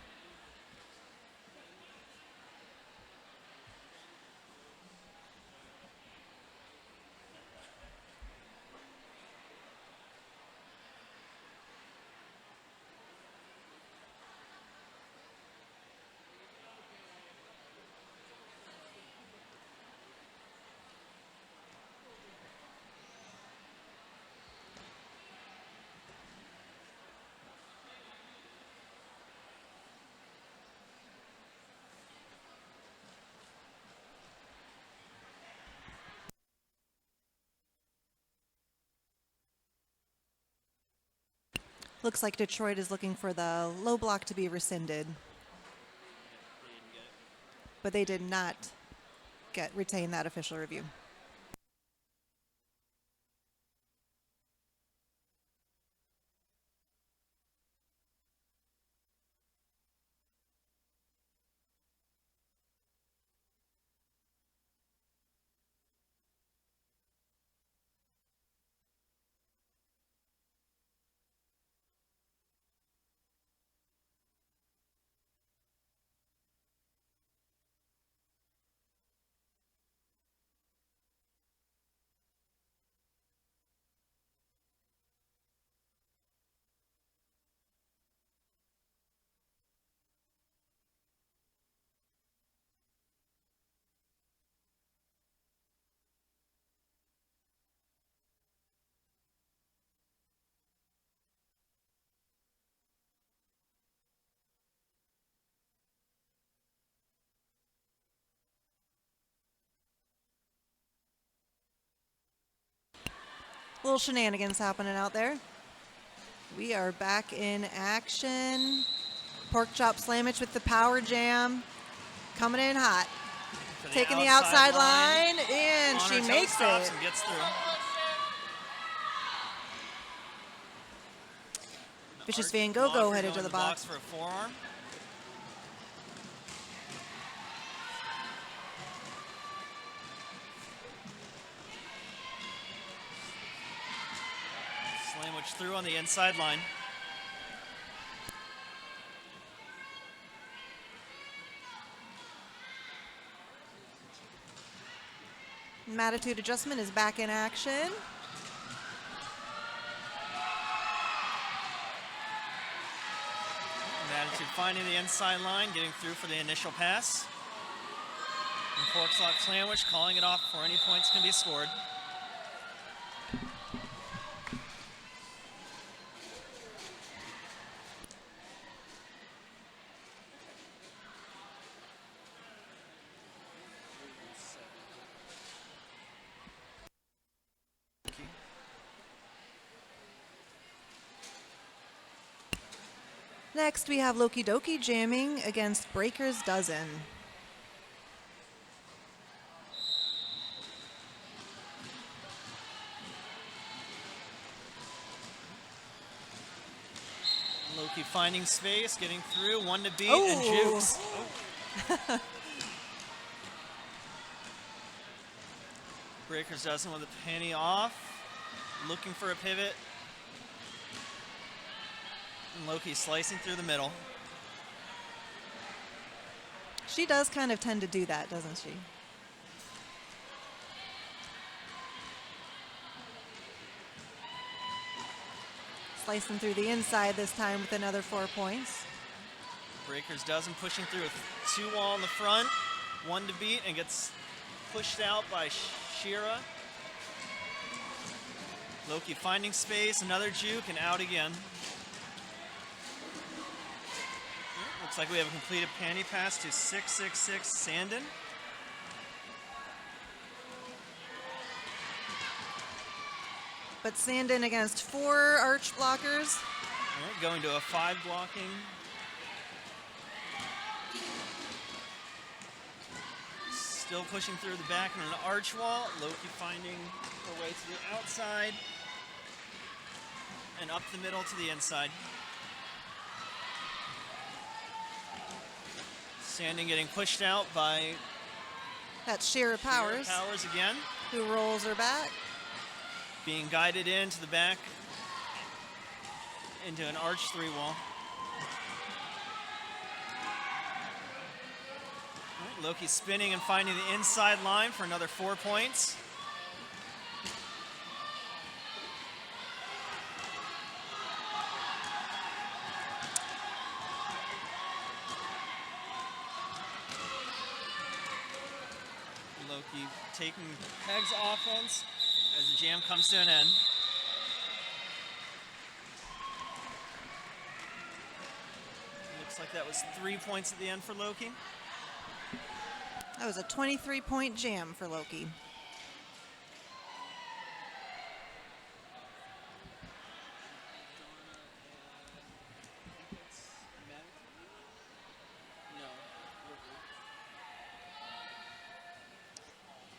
Looks like Detroit is looking for the low block to be rescinded. But they did not retain that official review. Little shenanigans happening out there. We are back in action. Pork chop sandwich with the power jam. Coming in hot. Taking the outside line, and she makes it. And gets through. Vicious Van Gogh headed to the box. For a forearm. Sandwich through on the inside line. Attitude adjustment is back in action. Attitude finding the inside line, getting through for the initial pass. And pork chop sandwich calling it off before any points can be scored. Next, we have Loki Doki jamming against Breaker's Dozen. Loki finding space, getting through, one to beat, and jukes. Oh. Breaker's Dozen with a penny off, looking for a pivot. And Loki slicing through the middle. She does kind of tend to do that, doesn't she? Slicing through the inside this time with another 4 points. Breaker's Dozen pushing through a 2-wall in the front, one to beat, and gets pushed out by Shira. Loki finding space, another juke, and out again. Looks like we have a completed panty pass to 666 Sandin. But Sandin against 4 arch blockers. All right, going to a 5 blocking. Still pushing through the back and an arch wall. Loki finding her way to the outside and up the middle to the inside. Sandin getting pushed out by That's Shira Powers. Powers again. Who rolls her back. Being guided into the back into an arch 3-wall. Loki spinning and finding the inside line for another 4 points. Loki taking Peg's offense as the jam comes to an end. Looks like that was 3 points at the end for Loki. That was a 23-point jam for Loki.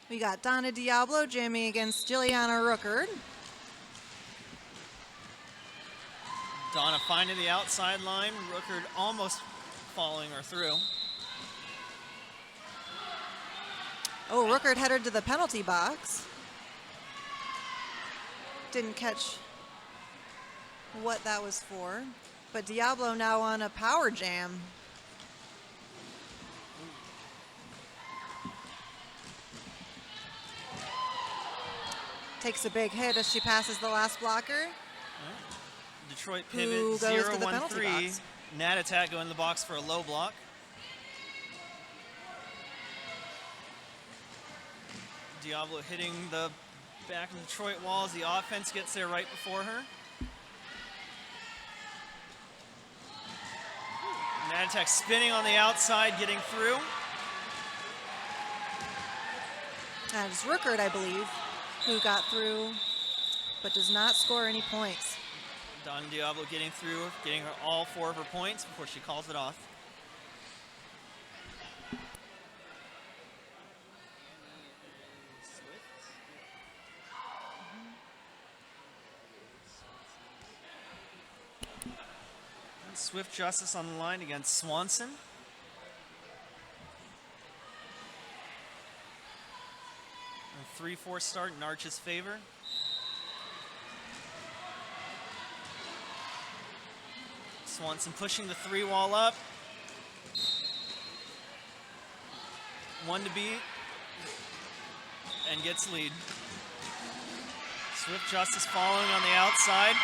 We got Donna Diablo jamming against Jilliana Rookard. Donna finding the outside line. Rookard almost following her through. Oh, Rookard headed to the penalty box. Didn't catch what that was for. But Diablo now on a power jam. Takes a big hit as she passes the last blocker. Detroit pivot Who goes to the penalty 0-1-3. box. Nat attack going in the box for a low block. Diablo hitting the back of the Detroit wall as the offense gets there right before her. Nat attack spinning on the outside, getting through. And it's Rookard, I believe, who got through but does not score any points. Don Diablo getting through, getting her all 4 of her points before she calls it off. Swift Justice on the line against Swanson. A 3-4 start in Arch's favor. Swanson pushing the 3-wall up. 1 to beat. And gets lead. Swift Justice following on the outside.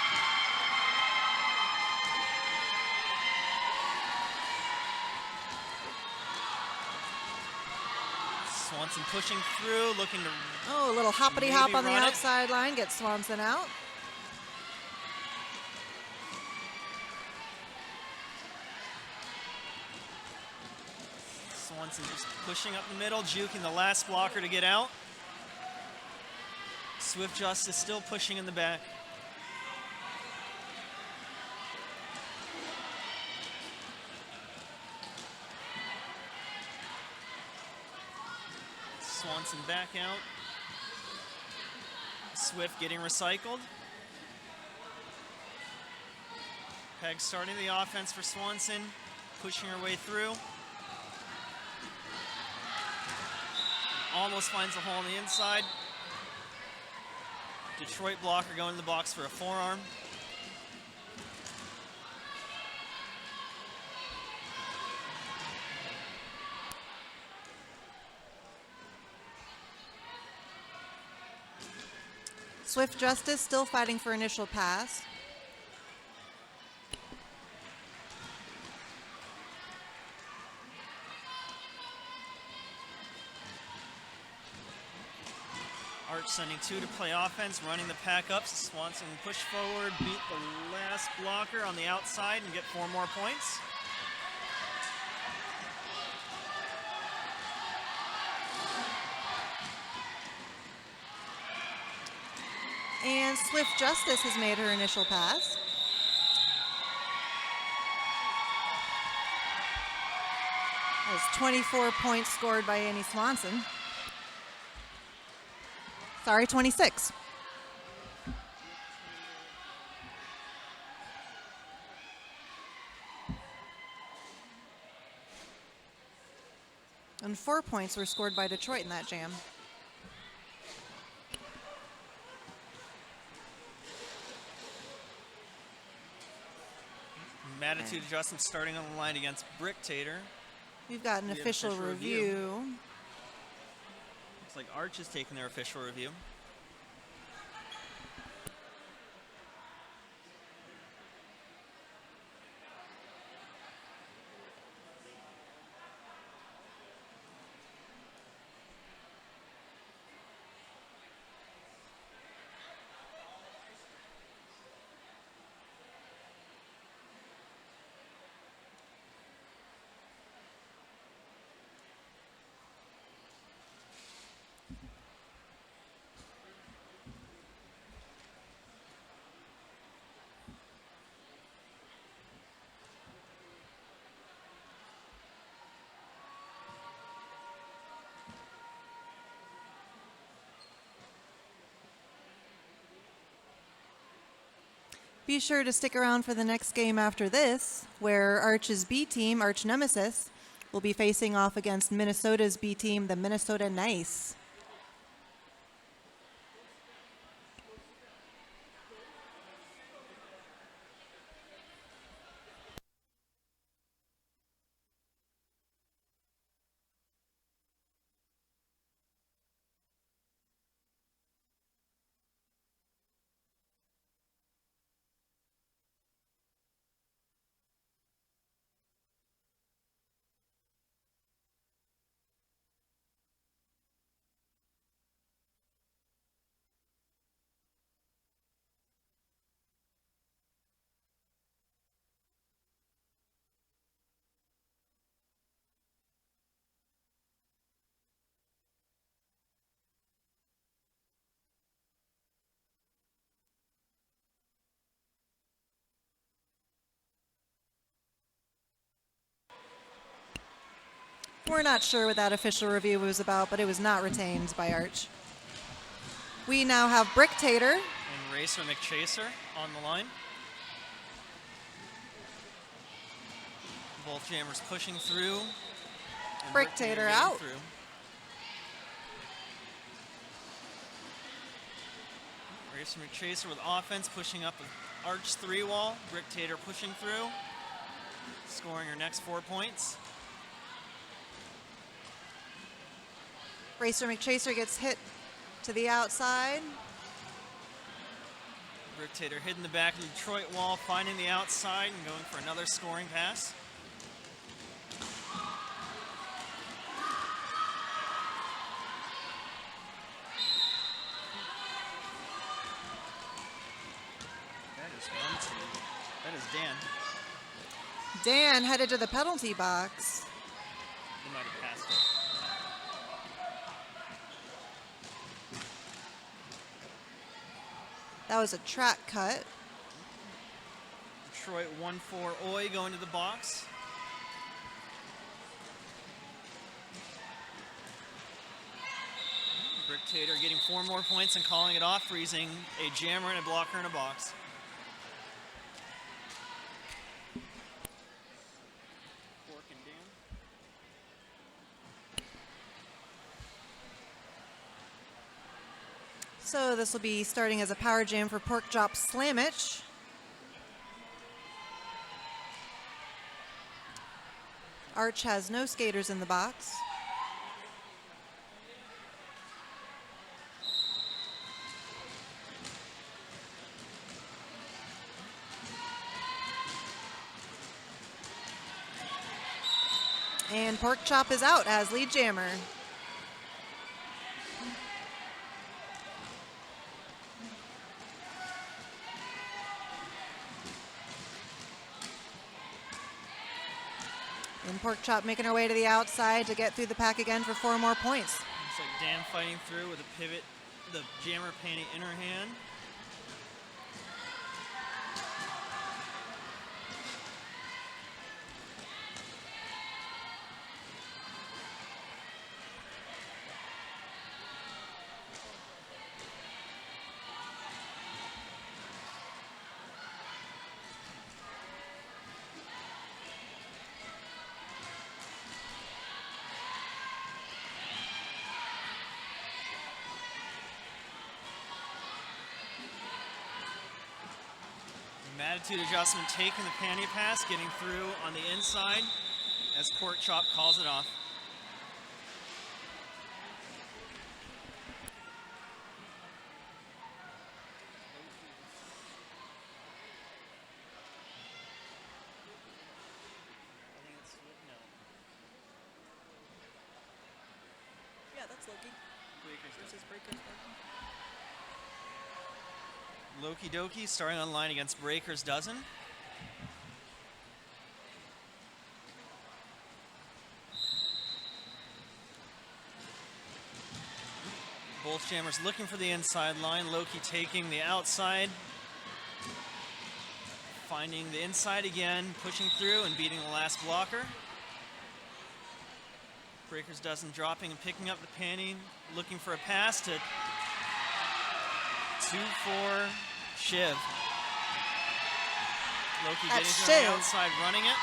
Swanson pushing through, looking to... Oh, a little hoppity hop on the run it. outside line, gets Swanson out. Swanson just pushing up the middle, juking the last blocker to get out. Swift Justice still pushing in the back. Swanson back out. Swift getting recycled. Peg starting the offense for Swanson, pushing her way through. Almost finds a hole on the inside. Detroit blocker going in the box for a forearm. Swift Justice still fighting for initial pass. Arch sending 2 to play offense, running the pack up. Swanson push forward, beat the last blocker on the outside and get 4 more points. And Swift Justice has made her initial pass. That's 24 points scored by Annie Swanson. Sorry, 26. And 4 points were scored by Detroit in that jam. Some attitude adjustments starting on the line against Bricktator. We've got an We have official review. Looks like Arch is taking their official review. Be sure to stick around for the next game after this, where Arch's B team, Arch Nemesis, will be facing off against Minnesota's B team, the Minnesota Nice. We're not sure what that official review was about, but it was not retained by Arch. We now have Bricktator And Racer McChaser on the line. Both jammers pushing through. And Bricktator getting out. through. Racer McChaser with offense pushing up the Arch 3-wall. Bricktator pushing through. Scoring her next 4 points. Racer McChaser gets hit to the outside. Bricktator hitting the back of the Detroit wall, finding the outside and going for another scoring pass. That is 1-2. That is Dan. Dan headed to the penalty box. He might have passed it. That was a track cut. Detroit 1-4 Oi going to the box. Bricktator getting 4 more points and calling it off, freezing a jammer and a blocker in a box. Fork and Dan. So this will be starting as a power jam for Pork Chop Slamich. Arch has no skaters in the box. And Pork Chop is out as lead jammer. And Pork Chop making her way to the outside to get through the pack again for 4 more points. Looks like Dan fighting through with a pivot, the jammer panty in her hand. Attitude adjustment, taking the panty pass, getting through on the inside as Court Chop calls it off. Yeah, that's Loki. Versus Breakers. Loki Doki starting on line against Breakers Dozen. Both jammers looking for the inside line. Loki taking the outside. Finding the inside again, pushing through and beating the last blocker. Breakers Dozen dropping and picking up the panty. Looking for a pass to 2-4 Shiv. Loki getting to the outside, running it.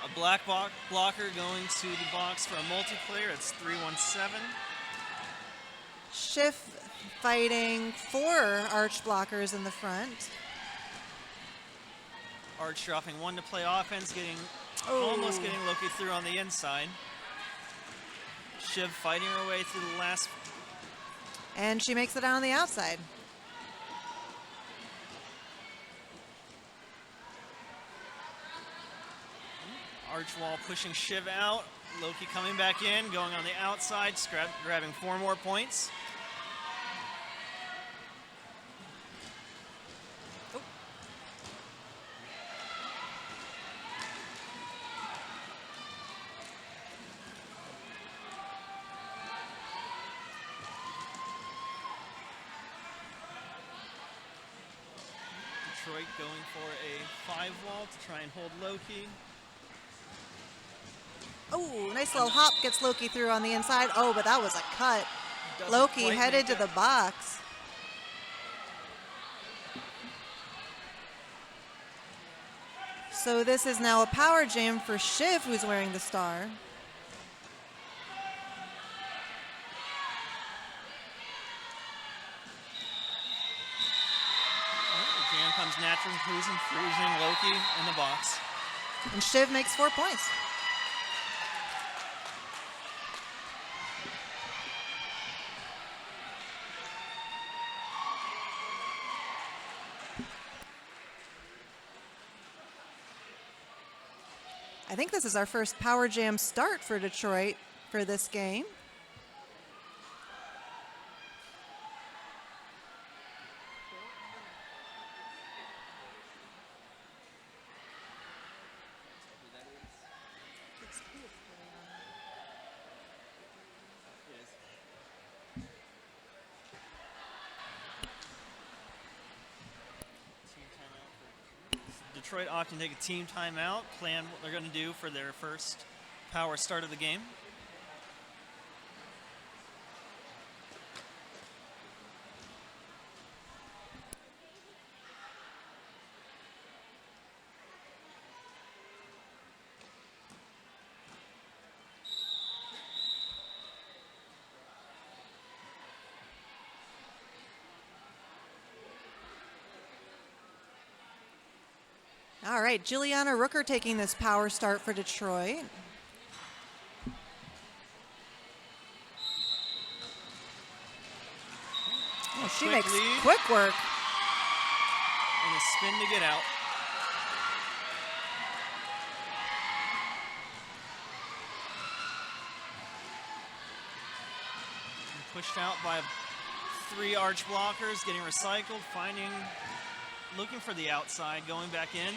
A black blocker going to the box for a multiplayer. It's 3-1-7. Schiff fighting 4 arch blockers in the front. Arch dropping 1 to play offense, almost getting Loki through on the inside. Shiv fighting her way through the last. And she makes it out on the outside. Arch wall pushing Shiv out. Loki coming back in, going on the outside, grabbing 4 more points. Detroit going for a 5 wall to try and hold Loki. Oh, nice little hop gets Loki through on the inside. Oh, but that was a cut. Loki headed to the box. So this is now a power jam for Shiv, who's wearing the star. The jam comes natural, freezing Loki in the box. And Shiv makes 4 points. I think this is our first Power Jam start for Detroit for this game. Detroit opting to take a team timeout, plan what they're going to do for their first power start of the game. All right, Juliana Rooker taking this power start for Detroit. Oh, she makes quick work. And a spin to get out. And pushed out by 3 arch blockers, getting recycled, looking for the outside, going back in.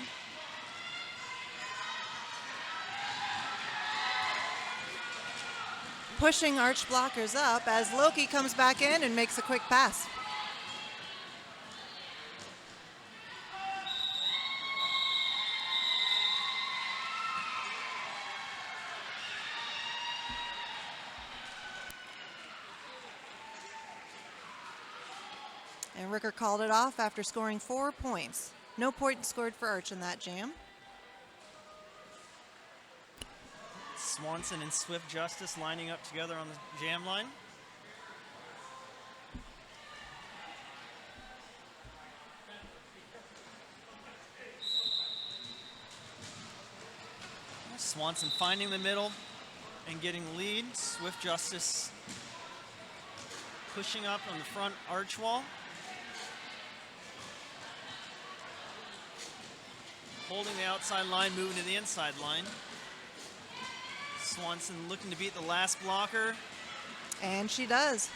Pushing arch blockers up as Loki comes back in and makes a quick pass. And Ricker called it off after scoring 4 points. No points scored for Arch in that jam. Swanson and Swift Justice lining up together on the jam line. Swanson finding the middle and getting the lead. Swift Justice pushing up on the front arch wall. Holding the outside line, moving to the inside line. Swanson looking to beat the last blocker. And she does.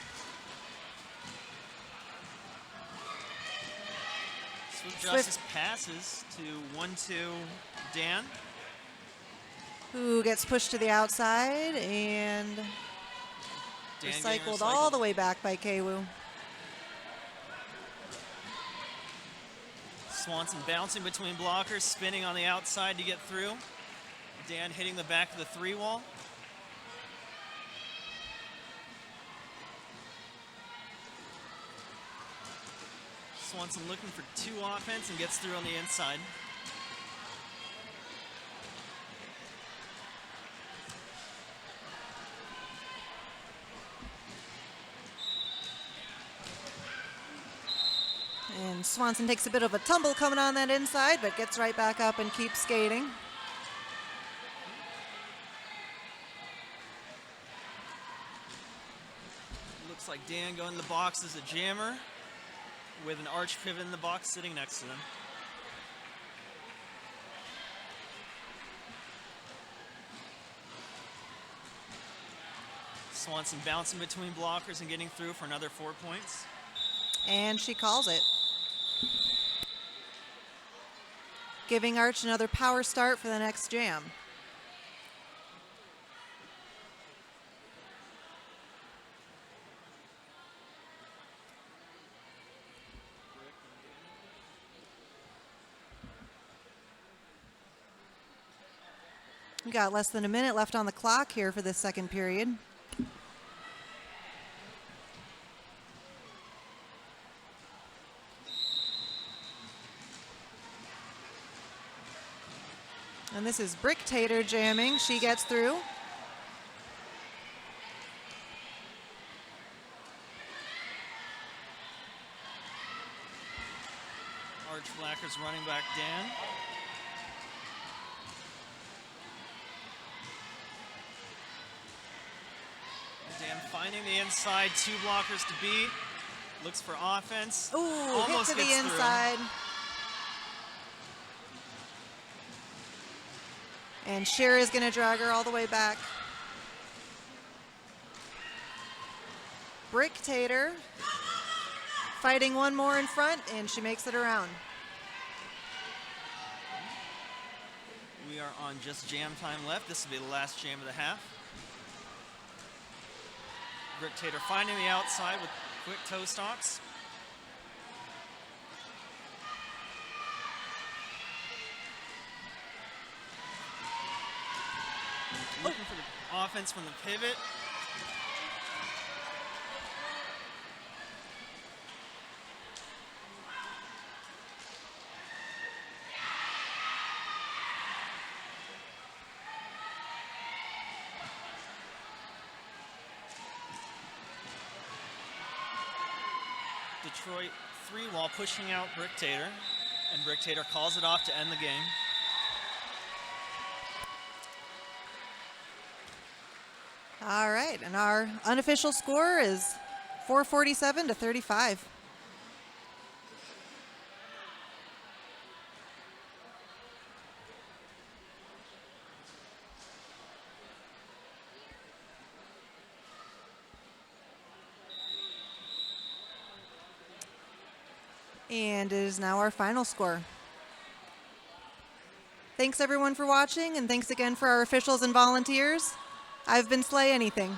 Swift Justice passes to 1-2 Dan. Who gets pushed to the outside and recycled all the way back by Keiwu. Swanson bouncing between blockers, spinning on the outside to get through. Dan hitting the back of the 3 wall. Swanson looking for 2 offense and gets through on the inside. And Swanson takes a bit of a tumble coming on that inside, but gets right back up and keeps skating. Looks like Dan going to the box as a jammer with an arch pivot in the box sitting next to them. Swanson bouncing between blockers and getting through for another 4 points. And she calls it. Giving Arch another power start for the next jam. We got less than a minute left on the clock here for this second period. And this is Brick Tater jamming. She gets through. Arch Blackers running back Dan. Dan finding the inside, 2 blockers to beat. Looks for offense. Ooh, almost hit to the gets inside. And Cher is going to drag her all the way back. Brick Tater fighting one more in front, and she makes it around. We are on just jam time left. This will be the last jam of the half. Brick Tater finding the outside with quick toe stalks. Looking for the offense from the pivot. Detroit 3-wall pushing out Brick Tater, and Brick Tater calls it off to end the game. All right, and our unofficial score is 447 to 35. And it is now our final score. Thanks everyone for watching, and thanks again for our officials and volunteers. I've been Slay Anything.